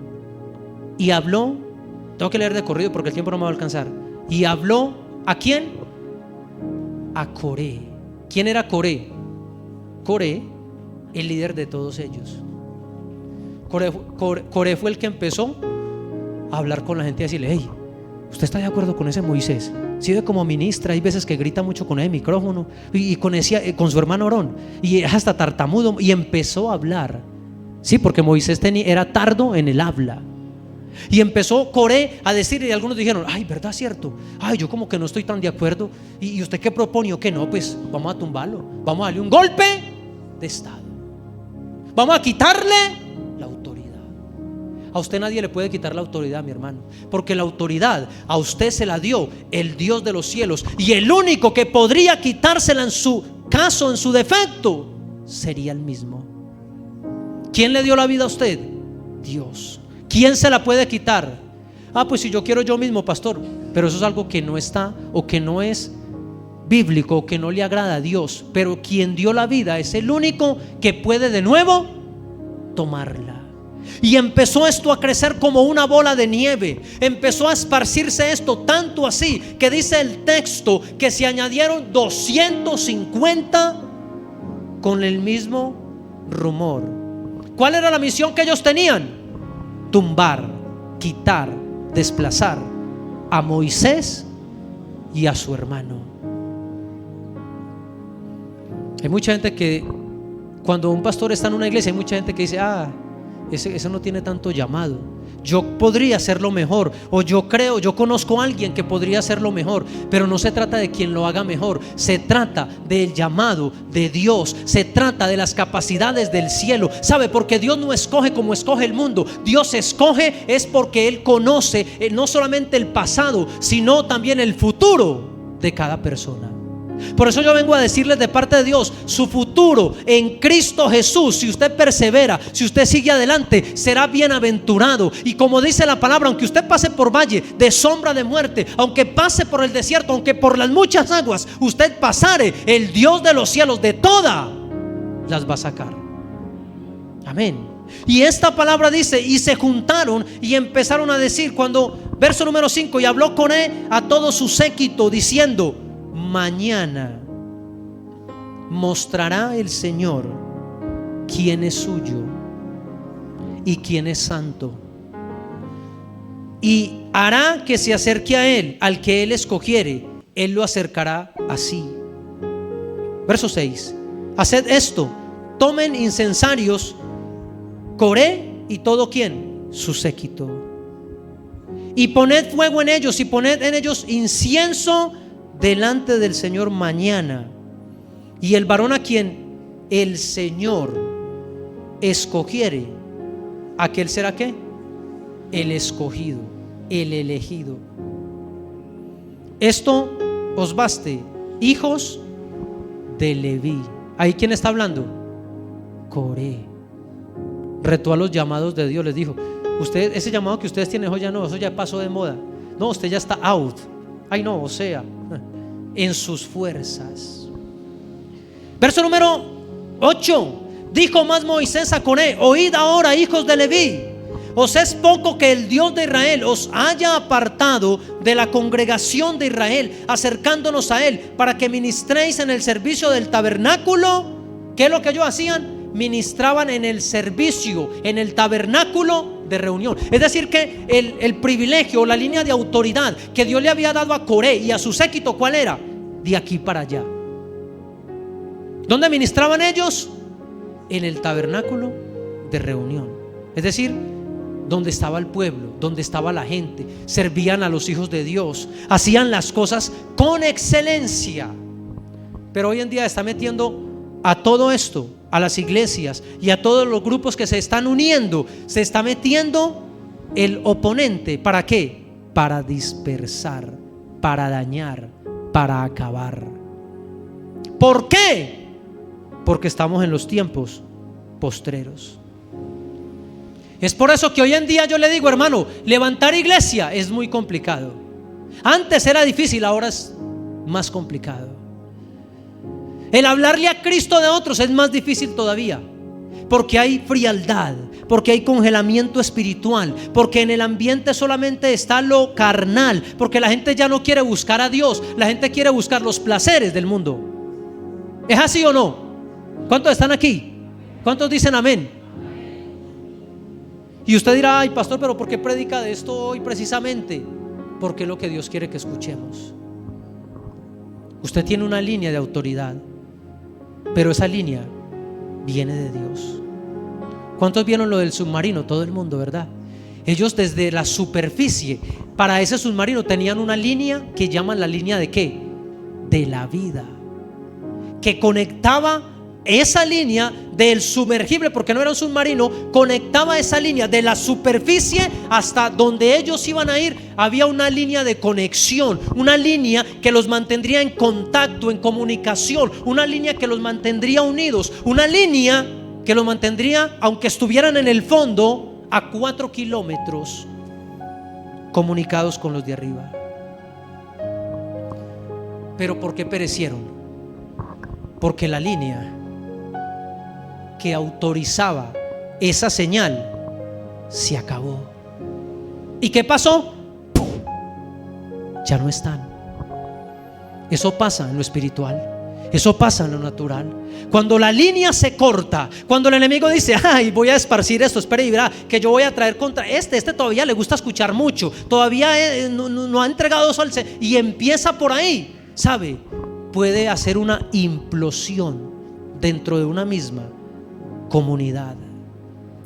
Y habló, tengo que leer de corrido porque el tiempo no me va a alcanzar. Y habló, ¿a quién? A Coré. ¿Quién era Coré? Coré, el líder de todos ellos. Coré fue el que empezó a hablar con la gente y a decirle: hey, ¿usted está de acuerdo con ese Moisés? Si ve como ministra, hay veces que grita mucho con el micrófono, y con su hermano Aarón, y hasta tartamudo, y empezó a hablar. Sí, porque Moisés era tardo en el habla. Y empezó Coré a decir, y algunos dijeron: ay, ¿verdad, cierto? Ay, yo como que no estoy tan de acuerdo. ¿Y usted qué propone o qué no? Pues vamos a tumbarlo, vamos a darle un golpe de estado, vamos a quitarle la autoridad. A usted nadie le puede quitar la autoridad, mi hermano, porque la autoridad a usted se la dio el Dios de los cielos, y el único que podría quitársela en su caso, en su defecto, sería el mismo. ¿Quién le dio la vida a usted? Dios. ¿Quién se la puede quitar? Ah, pues si yo quiero yo mismo, pastor. Pero eso es algo que no está, o que no es bíblico, o que no le agrada a Dios. Pero quien dio la vida es el único que puede de nuevo tomarla. Y empezó esto a crecer como una bola de nieve. Empezó a esparcirse esto tanto así que dice el texto que se añadieron 250 con el mismo rumor. ¿Cuál era la misión que ellos tenían? Tumbar, quitar, desplazar a Moisés y a su hermano. Hay mucha gente que, cuando un pastor está en una iglesia, hay mucha gente que dice: ah, ese no tiene tanto llamado. Yo podría hacerlo mejor, o yo conozco a alguien que podría hacerlo mejor. Pero no se trata de quien lo haga mejor, se trata del llamado de Dios, se trata de las capacidades del cielo. ¿Sabe? Porque Dios no escoge como escoge el mundo. Dios escoge es porque Él conoce no solamente el pasado, sino también el futuro de cada persona. Por eso yo vengo a decirles de parte de Dios: su futuro en Cristo Jesús, si usted persevera, si usted sigue adelante, será bienaventurado. Y como dice la palabra, aunque usted pase por valle de sombra de muerte, aunque pase por el desierto, aunque por las muchas aguas usted pasare, el Dios de los cielos de todas las va a sacar. Amén. Y esta palabra dice: y se juntaron y empezaron a decir, cuando, verso número 5, y habló Coré a todo su séquito diciendo: mañana mostrará el Señor quién es suyo y quién es santo, y hará que se acerque a él al que él escogiere, él lo acercará así. Verso 6: haced esto, tomen incensarios Coré y todo quien, su séquito, y poned fuego en ellos, y poned en ellos incienso delante del Señor mañana. Y el varón a quien el Señor escogiere, aquel será ¿qué? El escogido, el elegido. Esto os baste, hijos de Leví. ¿Ahí quién está hablando? Coré. Retó a los llamados de Dios, les dijo: usted, ese llamado que ustedes tienen hoy ya no, eso ya pasó de moda. No, usted ya está out. Ay no, o sea, en sus fuerzas. Verso número 8: dijo más Moisés a Coré: oíd ahora, hijos de Leví, ¿Os es poco que el Dios de Israel os haya apartado de la congregación de Israel, acercándonos a Él, para que ministréis en el servicio del tabernáculo? ¿Qué es lo que ellos hacían? Ministraban en el servicio, en el tabernáculo de reunión. Es decir, que el privilegio, la línea de autoridad que Dios le había dado a Coré y a su séquito, ¿cuál era? De aquí para allá. ¿Dónde ministraban ellos? En el tabernáculo de reunión. Es decir, donde estaba el pueblo, donde estaba la gente. Servían a los hijos de Dios, hacían las cosas con excelencia. Pero hoy en día está metiendo a todo esto, a las iglesias y a todos los grupos que se están uniendo, se está metiendo el oponente. ¿Para qué? Para dispersar, para dañar, para acabar. ¿Por qué? Porque estamos en los tiempos postreros. Es por eso que hoy en día yo le digo, hermano, levantar iglesia es muy complicado. Antes era difícil, ahora es más complicado. El hablarle a Cristo de otros es más difícil todavía, porque hay frialdad, porque hay congelamiento espiritual, porque en el ambiente solamente está lo carnal, porque la gente ya no quiere buscar a Dios, la gente quiere buscar los placeres del mundo. ¿Es así o no? ¿Cuántos están aquí? ¿Cuántos dicen amén? Y usted dirá, ay pastor, pero ¿por qué predica de esto hoy precisamente? Porque es lo que Dios quiere que escuchemos. Usted tiene una línea de autoridad, pero esa línea viene de Dios. ¿Cuántos vieron lo del submarino? Todo el mundo, ¿verdad? Ellos desde la superficie, para ese submarino tenían una línea que llaman la línea de ¿qué? De la vida, que conectaba esa línea del sumergible, porque no era un submarino, conectaba esa línea de la superficie hasta donde ellos iban a ir. Había una línea de conexión, una línea que los mantendría en contacto, en comunicación, una línea que los mantendría unidos, una línea que los mantendría, aunque estuvieran en el fondo, a 4 kilómetros comunicados con los de arriba. Pero ¿por qué perecieron? Porque la línea que autorizaba esa señal se acabó. ¿Y qué pasó? ¡Pum! Ya no están. Eso pasa en lo espiritual, eso pasa en lo natural. Cuando la línea se corta, cuando el enemigo dice, ay, voy a esparcir esto, espere y verá que yo voy a traer contra este todavía le gusta escuchar mucho, todavía no ha entregado eso al Señor, y empieza por ahí, ¿sabe? Puede hacer una implosión dentro de una misma comunidad.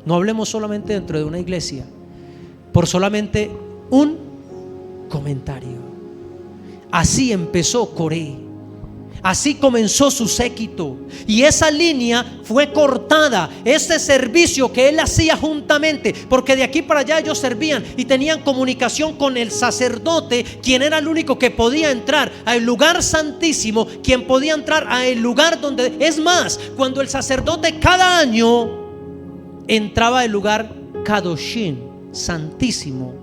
No hablemos solamente dentro de una iglesia, por solamente un comentario. Así empezó Coré, así comenzó su séquito, y esa línea fue cortada, ese servicio que él hacía juntamente, porque de aquí para allá ellos servían y tenían comunicación con el sacerdote, quien era el único que podía entrar al lugar santísimo, quien podía entrar al lugar donde, es más, cuando el sacerdote cada año entraba al lugar Kadoshim, santísimo,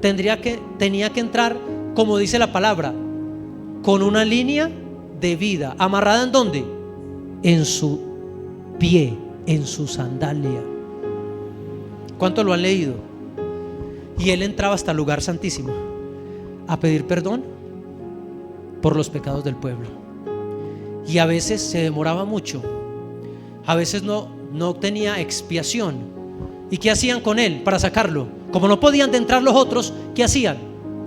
tenía que entrar, como dice la palabra, con una línea de vida, amarrada ¿en dónde? En su pie, en su sandalia. ¿Cuántos lo han leído? Y él entraba hasta el lugar santísimo a pedir perdón por los pecados del pueblo. Y a veces se demoraba mucho, a veces no tenía expiación. ¿Y qué hacían con él para sacarlo? Como no podían entrar los otros, ¿qué hacían?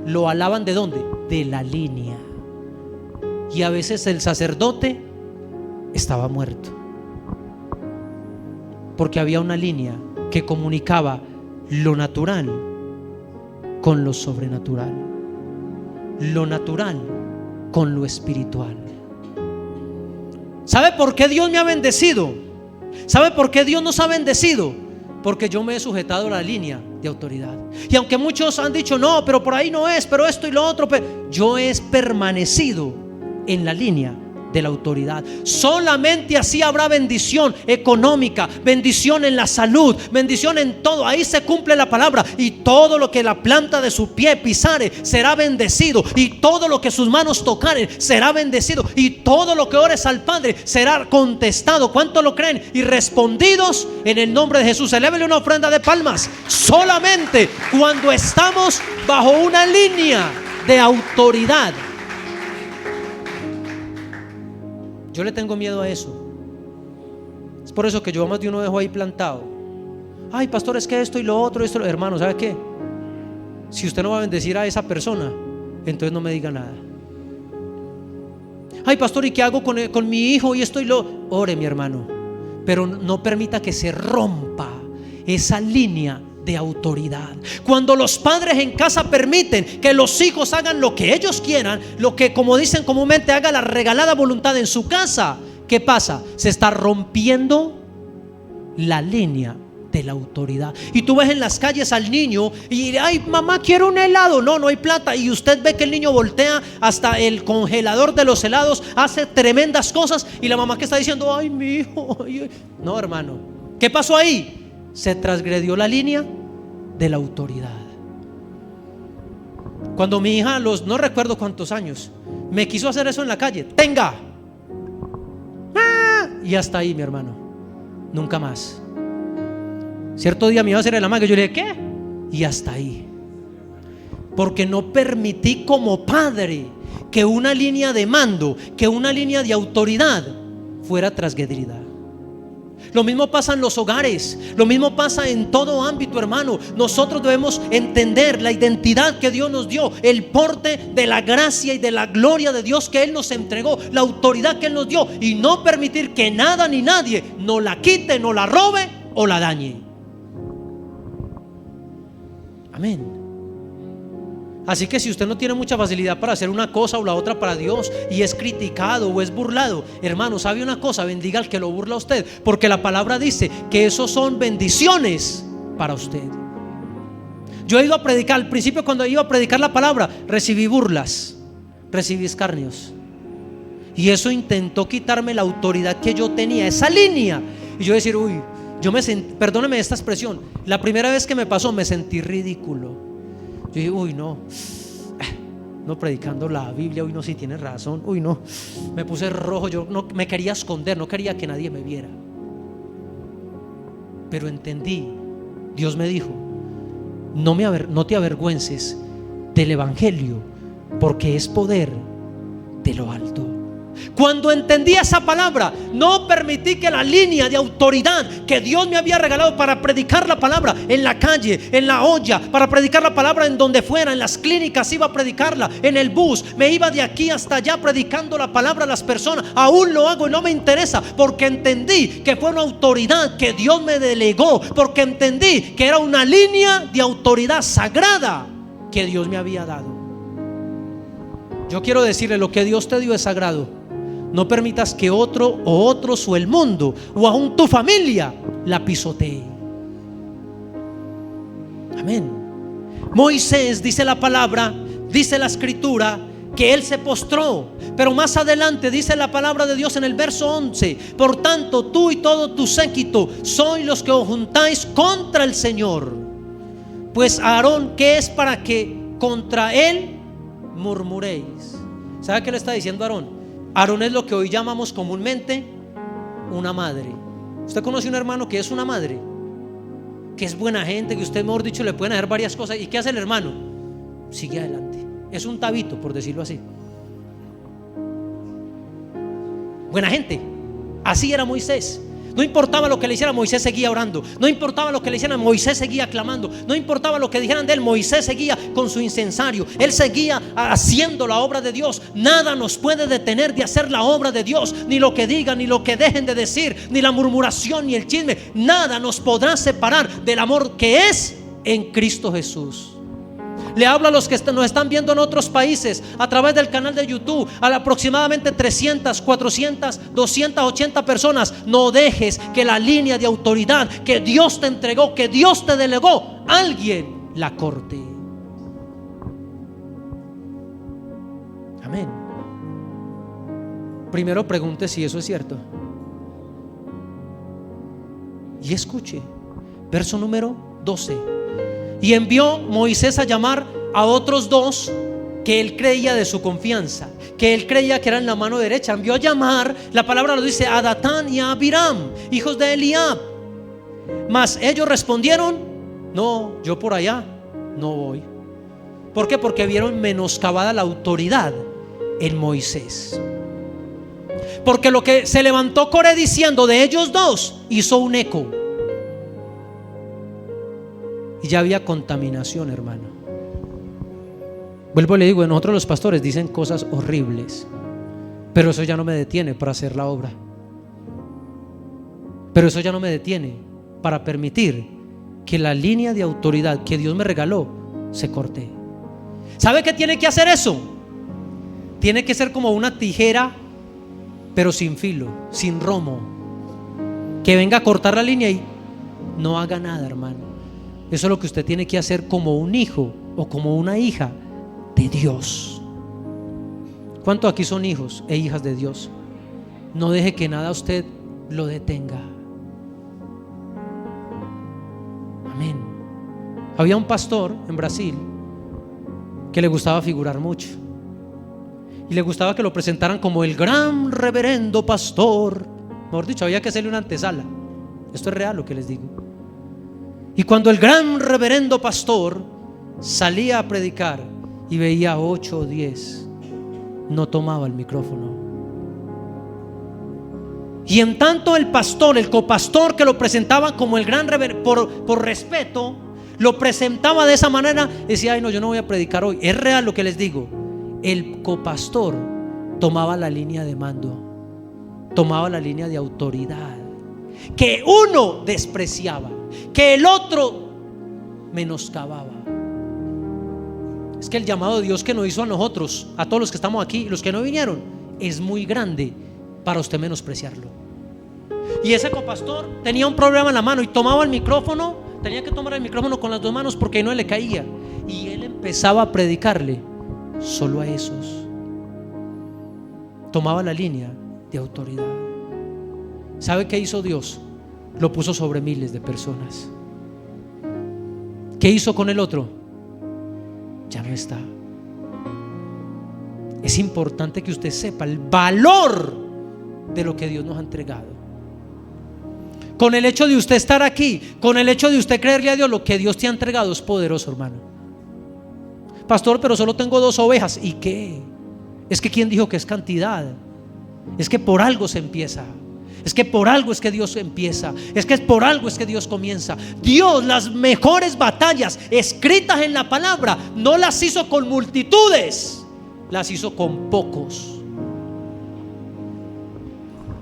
Lo alaban ¿de dónde? De la línea. Y a veces el sacerdote estaba muerto, porque había una línea que comunicaba lo natural con lo sobrenatural, lo natural con lo espiritual. ¿Sabe por qué Dios me ha bendecido? ¿Sabe por qué Dios nos ha bendecido? Porque yo me he sujetado a la línea de autoridad. Y aunque muchos han dicho no, pero por ahí no es, pero esto y lo otro, pero yo he permanecido en la línea de la autoridad. Solamente así habrá bendición económica, bendición en la salud, bendición en todo. Ahí se cumple la palabra. Y todo lo que la planta de su pie pisare será bendecido, y todo lo que sus manos tocaren será bendecido, y todo lo que ores al Padre será contestado. ¿Cuánto lo creen? Y respondidos en el nombre de Jesús. Elévele una ofrenda de palmas. Solamente cuando estamos bajo una línea de autoridad. Yo le tengo miedo a eso. Es por eso que yo más de uno dejo ahí plantado. Ay, pastor, es que esto y lo otro, esto. Hermano, ¿sabe qué? Si usted no va a bendecir a esa persona, entonces no me diga nada. Ay, pastor, ¿y qué hago con mi hijo y esto y lo? Ore, mi hermano, pero no permita que se rompa esa línea de autoridad. Cuando los padres en casa permiten que los hijos hagan lo que ellos quieran, lo que, como dicen comúnmente, haga la regalada voluntad en su casa, ¿qué pasa? Se está rompiendo la línea de la autoridad. Y tú ves en las calles al niño y ay, mamá, quiero un helado. No hay plata. Y usted ve que el niño voltea hasta el congelador de los helados, hace tremendas cosas, y la mamá que está diciendo, ay, mi hijo, ay. No, hermano, ¿qué pasó ahí? Se transgredió la línea de la autoridad. Cuando mi hija, no recuerdo cuántos años, me quiso hacer eso en la calle, tenga, y hasta ahí, mi hermano, nunca más. Cierto día me iba a hacer el amague, yo le dije, ¿qué? Y hasta ahí, porque no permití como padre que una línea de mando, que una línea de autoridad fuera transgredida. Lo mismo pasa en los hogares, lo mismo pasa en todo ámbito, hermano. Nosotros debemos entender la identidad que Dios nos dio, el porte de la gracia y de la gloria de Dios que Él nos entregó, la autoridad que Él nos dio, y no permitir que nada ni nadie nos la quite, nos la robe o la dañe. Amén. Así que si usted no tiene mucha facilidad para hacer una cosa o la otra para Dios y es criticado o es burlado, hermano, ¿sabe una cosa? Bendiga al que lo burla a usted, porque la palabra dice que esos son bendiciones para usted. Yo he ido a predicar, al principio cuando iba a predicar la palabra, recibí burlas, recibí escarnios, y eso intentó quitarme la autoridad que yo tenía, esa línea, y yo decir, uy, yo me sentí, perdóneme esta expresión, la primera vez que me pasó me sentí ridículo. Yo dije, uy, no predicando la Biblia, uy, no, si tienes razón, uy, no, me puse rojo, yo no me quería esconder, no quería que nadie me viera. Pero entendí, Dios me dijo, no te avergüences del evangelio, porque es poder de lo alto. Cuando entendí esa palabra, no permití que la línea de autoridad que Dios me había regalado para predicar la palabra en la calle, en la olla, para predicar la palabra en donde fuera, en las clínicas iba a predicarla, en el bus, me iba de aquí hasta allá predicando la palabra a las personas. Aún lo hago y no me interesa, porque entendí que fue una autoridad que Dios me delegó, porque entendí que era una línea de autoridad sagrada que Dios me había dado. Yo quiero decirle, lo que Dios te dio es sagrado. No permitas que otro o otros o el mundo o aún tu familia la pisotee. Amén. Moisés, dice la palabra, dice la escritura, que él se postró, pero más adelante dice la palabra de Dios en el verso 11: por tanto, tú y todo tu séquito sois los que os juntáis contra el Señor. Pues Aarón, ¿qué es para que contra él murmuréis? ¿Sabe qué le está diciendo Aarón? Aarón es lo que hoy llamamos comúnmente una madre. Usted conoce un hermano que es una madre, que es buena gente, que usted, mejor dicho, le pueden hacer varias cosas. ¿Y qué hace el hermano? Sigue adelante. Es un tabito, por decirlo así. Buena gente. Así era Moisés. No importaba lo que le hicieran, Moisés seguía orando. No importaba lo que le hicieran, Moisés seguía clamando. No importaba lo que dijeran de él, Moisés seguía con su incensario. Él seguía haciendo la obra de Dios. Nada nos puede detener de hacer la obra de Dios. Ni lo que digan, ni lo que dejen de decir, ni la murmuración, ni el chisme. Nada nos podrá separar del amor que es en Cristo Jesús. Le hablo a los que nos están viendo en otros países a través del canal de YouTube, a aproximadamente 300, 400, 280 personas. No dejes que la línea de autoridad que Dios te entregó, que Dios te delegó, alguien la corte. Amén. primero pregunte si eso es cierto. Y escuche, verso número 12. Y envió Moisés a llamar a otros dos que él creía de su confianza, que él creía que eran la mano derecha. Envió a llamar, la palabra lo dice, a Datán y a Abiram, hijos de Eliab. Mas ellos respondieron: no, yo por allá no voy. ¿Por qué? Porque vieron menoscabada la autoridad en Moisés. Porque lo que se levantó Coré diciendo de ellos dos hizo un eco. Y ya había contaminación, hermano. Vuelvo y le digo, nosotros los pastores dicen cosas horribles, pero eso ya no me detiene para hacer la obra. Pero eso ya no me detiene para permitir que la línea de autoridad que Dios me regaló se corte. ¿Sabe qué tiene que hacer eso? Tiene que ser como una tijera, pero sin filo, sin romo, que venga a cortar la línea y no haga nada, hermano. Eso es lo que usted tiene que hacer como un hijo o como una hija de Dios. ¿Cuántos aquí son hijos e hijas de Dios? No deje que nada usted lo detenga. Amén. Había un pastor en Brasil que le gustaba figurar mucho, y le gustaba que lo presentaran como el gran reverendo pastor. Mejor dicho, había que hacerle una antesala. Esto es real lo que les digo. Y cuando el gran reverendo pastor salía a predicar y veía 8 o 10, no tomaba el micrófono. Y en tanto el pastor, el copastor que lo presentaba como el gran reverendo, por respeto, lo presentaba de esa manera, decía: ay no, yo no voy a predicar hoy. Es real lo que les digo. El copastor tomaba la línea de mando, tomaba la línea de autoridad que uno despreciaba, que el otro menoscababa. Es que el llamado de Dios que nos hizo a nosotros, a todos los que estamos aquí y los que no vinieron, es muy grande para usted menospreciarlo. Y ese copastor tenía un problema en la mano y tomaba el micrófono, tenía que tomar el micrófono con las 2 manos porque no le caía, y él empezaba a predicarle solo a esos. Tomaba la línea de autoridad. ¿Sabe qué hizo Dios? Lo puso sobre miles de personas. ¿Qué hizo con el otro? Ya no está. Es importante que usted sepa el valor de lo que Dios nos ha entregado. Con el hecho de usted estar aquí, con el hecho de usted creerle a Dios, lo que Dios te ha entregado es poderoso, hermano. Pastor, pero solo tengo 2 ovejas. ¿Y qué? Es que ¿quién dijo que es cantidad? Es que por algo se empieza. Es que por algo es que Dios empieza. Es que por algo es que Dios comienza. Dios, las mejores batallas escritas en la palabra, no las hizo con multitudes, las hizo con pocos.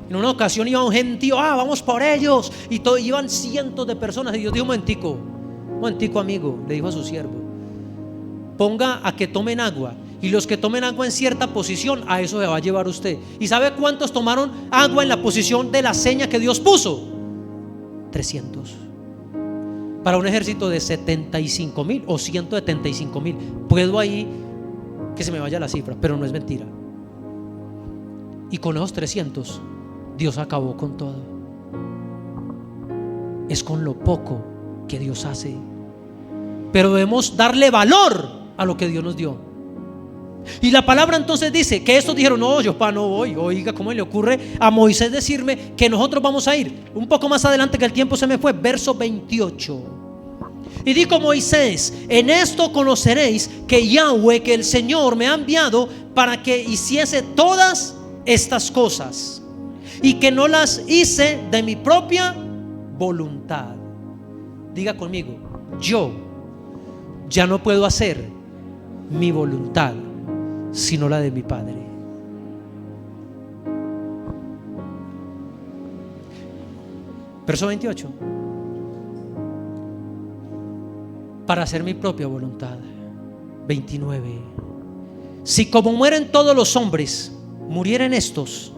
En una ocasión iba un gentío, vamos por ellos, y iban cientos de personas. Y Dios dijo: un momentico amigo, le dijo a su siervo, ponga a que tomen agua, y los que tomen agua en cierta posición, a eso se va a llevar usted. ¿Y sabe cuántos tomaron agua en la posición de la seña que Dios puso? 300. Para un ejército de 75,000 o 175,000. Puedo ahí que se me vaya la cifra, pero no es mentira. Y con esos 300 Dios acabó con todo. Es con lo poco que Dios hace, pero debemos darle valor a lo que Dios nos dio. Y la palabra entonces dice que estos dijeron: no, yo no voy. Oiga, ¿cómo le ocurre a Moisés decirme que nosotros vamos a ir? Un poco más adelante, que el tiempo se me fue, verso 28. Y dijo Moisés: en esto conoceréis que Yahweh, que el Señor me ha enviado para que hiciese todas estas cosas, y que no las hice de mi propia voluntad. Diga conmigo: yo ya no puedo hacer mi voluntad, sino la de mi Padre. Verso 28. Para hacer mi propia voluntad. 29. Si como mueren todos los hombres, murieren estos,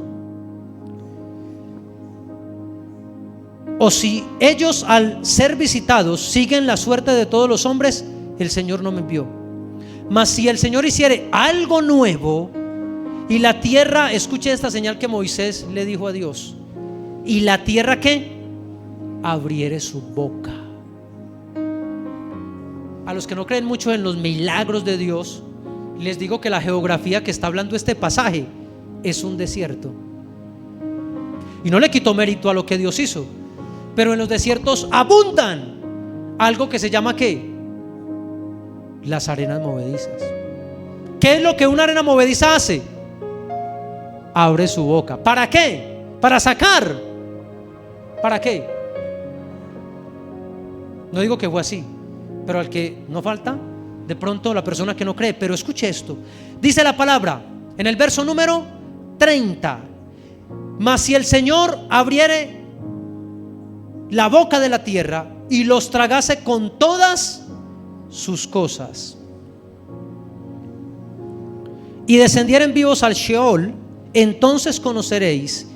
o si ellos al ser visitados siguen la suerte de todos los hombres, el Señor no me envió. Mas si el Señor hiciere algo nuevo, Y la tierra, escuche esta señal que Moisés le dijo a Dios. Y la tierra, ¿qué? Abriere su boca. A los que no creen mucho en los milagros de Dios, les digo que la geografía que está hablando este pasaje es un desierto. Y no le quito mérito a lo que Dios hizo, pero en los desiertos abundan algo que se llama ¿qué? Las arenas movedizas. ¿Qué es lo que una arena movediza hace? Abre su boca. ¿Para qué? Para sacar. ¿Para qué? No digo que fue así, pero al que no falta, de pronto la persona que no cree. Pero escuche esto, dice la palabra en el verso número 30: mas si el Señor abriere la boca de la tierra y los tragase con todas sus cosas, y descendieren vivos al Sheol, entonces conoceréis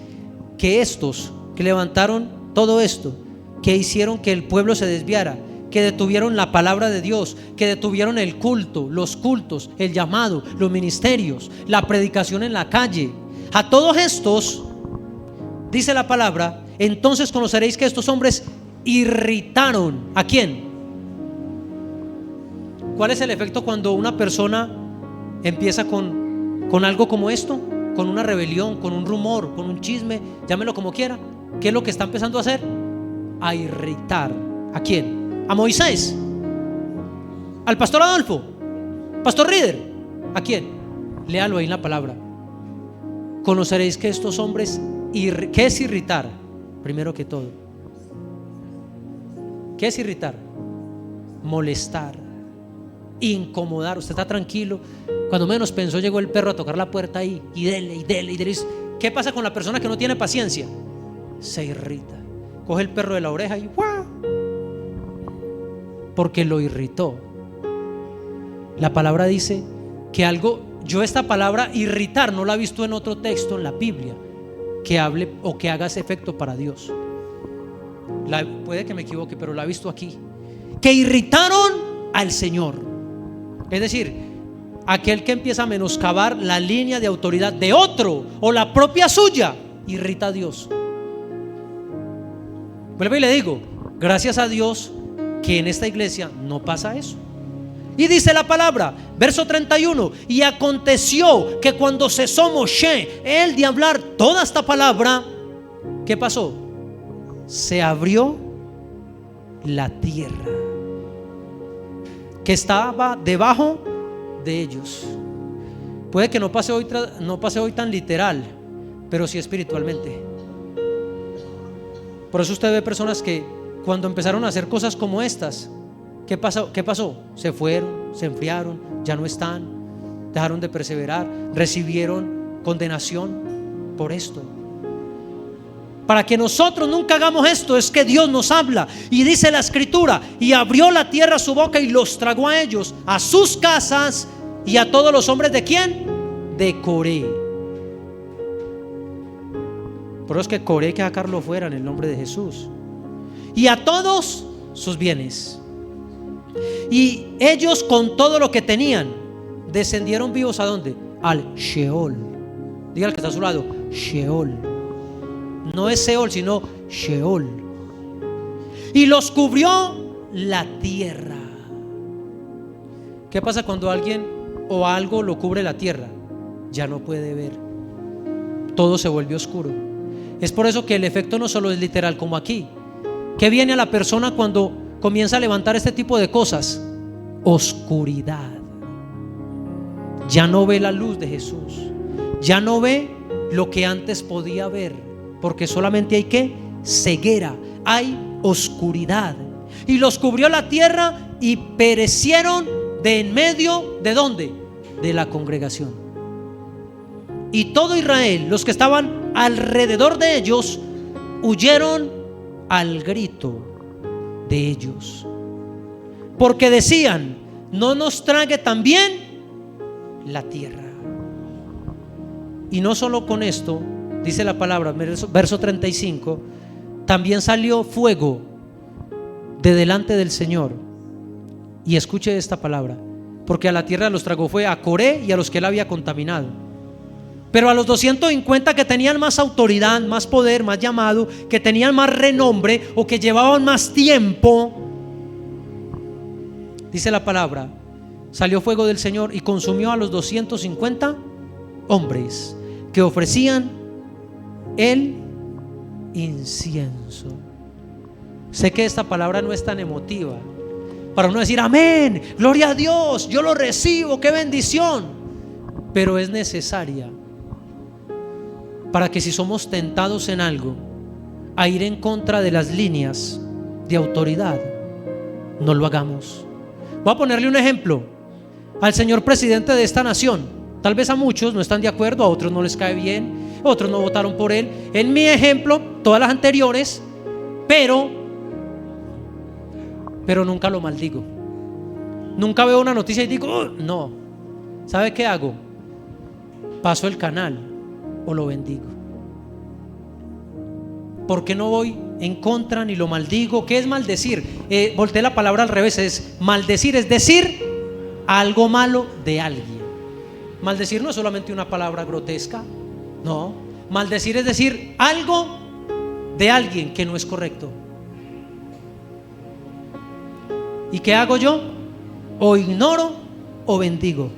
que estos que levantaron todo esto, que hicieron que el pueblo se desviara, que detuvieron la palabra de Dios, que detuvieron el culto, los cultos, el llamado, los ministerios, la predicación en la calle, a todos estos, dice la palabra, entonces conoceréis que estos hombres irritaron. ¿A quién? ¿Cuál es el efecto cuando una persona empieza con algo como esto? Con una rebelión, con un rumor, con un chisme, llámelo como quiera. ¿Qué es lo que está empezando a hacer? A irritar. ¿A quién? A Moisés, al pastor Adolfo, pastor Reader. ¿A quién? Léalo ahí en la palabra. Conoceréis que estos hombres, ¿qué es irritar? Primero que todo, ¿qué es irritar? Molestar, incomodar. Usted está tranquilo, cuando menos pensó llegó el perro a tocar la puerta ahí, y dele, y dele, y dele. ¿Qué pasa con la persona que no tiene paciencia? Se irrita, coge el perro de la oreja y ¡guau! Porque lo irritó. La palabra dice que algo, yo esta palabra irritar no la he visto en otro texto en la Biblia que hable o que haga ese efecto para Dios. Puede que me equivoque, pero la he visto aquí, que irritaron al Señor. Es decir, aquel que empieza a menoscabar la línea de autoridad de otro o la propia suya, irrita a Dios. Vuelvo y le digo, gracias a Dios que en esta iglesia no pasa eso. Y dice la palabra, verso 31: y aconteció que cuando cesó Moshe él de hablar toda esta palabra, ¿qué pasó? Se abrió la tierra que estaba debajo de ellos. Puede que no pase hoy tan literal, pero sí espiritualmente. Por eso usted ve personas que cuando empezaron a hacer cosas como estas, ¿qué pasó? Se fueron, se enfriaron, ya no están, dejaron de perseverar, recibieron condenación por esto. Para que nosotros nunca hagamos esto, es que Dios nos habla y dice la escritura: y abrió la tierra su boca y los tragó a ellos, a sus casas y a todos los hombres. ¿De quién? De Coré. Por eso es que Coré hay que sacarlo fuera en el nombre de Jesús. Y a todos sus bienes. Y ellos con todo lo que tenían descendieron vivos ¿a dónde? Al Sheol. Diga al que está a su lado: Sheol. No es Seol, sino Sheol. Y los cubrió la tierra. ¿Qué pasa cuando alguien o algo lo cubre la tierra? Ya no puede ver, todo se vuelve oscuro. Es por eso que el efecto no solo es literal como aquí. ¿Qué viene a la persona cuando comienza a levantar este tipo de cosas? Oscuridad. Ya no ve la luz de Jesús, ya no ve lo que antes podía ver, porque solamente hay ¿qué? Ceguera, hay oscuridad. Y los cubrió la tierra y perecieron de en medio ¿de dónde? De la congregación. Y todo Israel, los que estaban alrededor de ellos, huyeron al grito de ellos, porque decían: no nos trague también la tierra. Y no solo con esto, dice la palabra, verso 35: también salió fuego de delante del Señor. Y escuche esta palabra: porque a la tierra los tragó fue a Coré y a los que él había contaminado. Pero a los 250 que tenían más autoridad, más poder, más llamado, que tenían más renombre o que llevaban más tiempo, dice la palabra, salió fuego del Señor y consumió a los 250 hombres que ofrecían el incienso. Sé que esta palabra no es tan emotiva para uno decir amén, gloria a Dios, yo lo recibo, qué bendición, pero es necesaria para que si somos tentados en algo a ir en contra de las líneas de autoridad, no lo hagamos. Voy a ponerle un ejemplo al señor presidente de esta nación. Tal vez a muchos no están de acuerdo, a otros no les cae bien, otros no votaron por él. En mi ejemplo, todas las anteriores, pero nunca lo maldigo. Nunca veo una noticia y digo, oh, no. ¿Sabe qué hago? Paso el canal o lo bendigo. ¿Por qué no voy en contra ni lo maldigo? ¿Qué es maldecir? Volteé la palabra al revés. Es maldecir, es decir algo malo de alguien. Maldecir no es solamente una palabra grotesca. No, maldecir es decir algo de alguien que no es correcto. ¿Y qué hago yo? O ignoro o bendigo.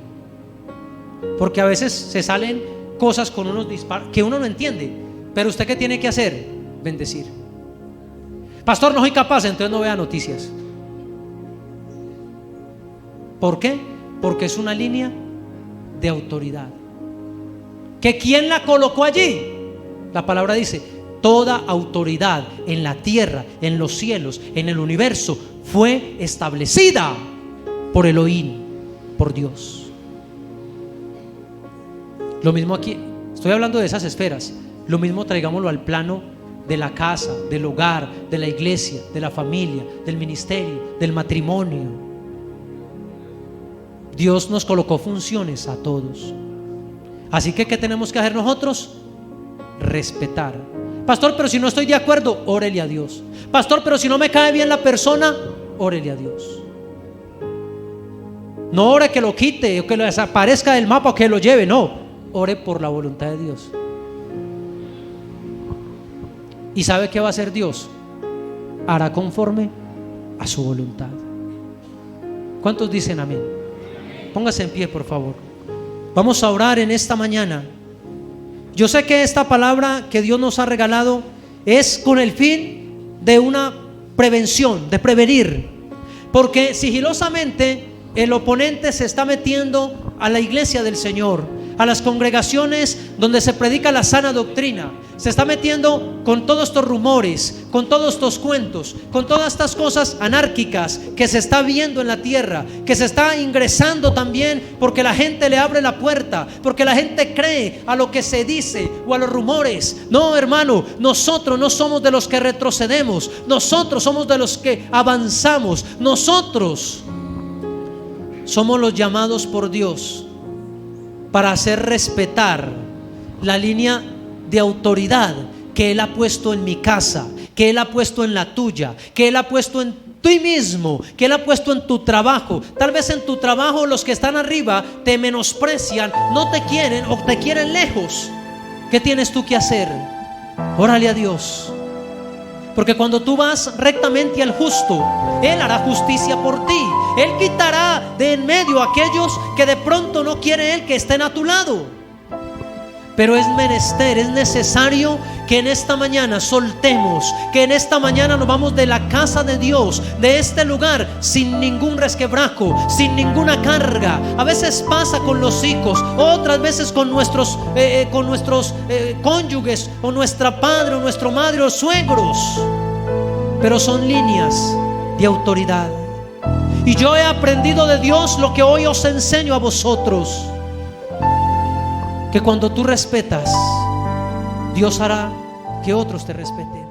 Porque a veces se salen cosas con unos disparos que uno no entiende. Pero usted, ¿qué tiene que hacer? Bendecir. Pastor, no soy capaz, entonces no vea noticias. ¿Por qué? Porque es una línea de autoridad. ¿Que quién la colocó allí? La palabra dice: toda autoridad en la tierra, en los cielos, en el universo fue establecida por Elohim, por Dios. Lo mismo aquí, estoy hablando de esas esferas. Lo mismo traigámoslo al plano de la casa, del hogar, de la iglesia, de la familia, del ministerio, del matrimonio. Dios nos colocó funciones a todos. Así que ¿qué tenemos que hacer nosotros? Respetar. Pastor, pero si no estoy de acuerdo, órele a Dios. Pastor, pero si no me cae bien la persona, órele a Dios. No ore que lo quite o que lo desaparezca del mapa o que lo lleve, no. Ore por la voluntad de Dios. ¿Y sabe qué va a hacer Dios? Hará conforme a su voluntad. ¿Cuántos dicen amén? Póngase en pie, por favor. Vamos a orar en esta mañana. Yo sé que esta palabra que Dios nos ha regalado es con el fin de una prevención, de prevenir. Porque sigilosamente el oponente se está metiendo a la iglesia del Señor, a las congregaciones donde se predica la sana doctrina. Se está metiendo con todos estos rumores, con todos estos cuentos, con todas estas cosas anárquicas que se está viendo en la tierra, que se está ingresando también porque la gente le abre la puerta, porque la gente cree a lo que se dice o a los rumores. No, hermano, nosotros no somos de los que retrocedemos, nosotros somos de los que avanzamos. Nosotros somos los llamados por Dios para hacer respetar la línea de autoridad que Él ha puesto en mi casa, que Él ha puesto en la tuya, que Él ha puesto en ti mismo, que Él ha puesto en tu trabajo. Tal vez en tu trabajo los que están arriba te menosprecian, no te quieren o te quieren lejos. ¿Qué tienes tú que hacer? Órale a Dios. Porque cuando tú vas rectamente al justo, Él hará justicia por ti. Él quitará de en medio a aquellos que de pronto no quiere Él que estén a tu lado. Pero es menester, es necesario que en esta mañana soltemos, que en esta mañana nos vamos de la casa de Dios, de este lugar, sin ningún resquebrajo, sin ninguna carga. A veces pasa con los hijos, otras veces con nuestros cónyuges, o nuestra padre, o nuestra madre, o suegros. Pero son líneas de autoridad. Y yo he aprendido de Dios lo que hoy os enseño a vosotros: que cuando tú respetas, Dios hará que otros te respeten.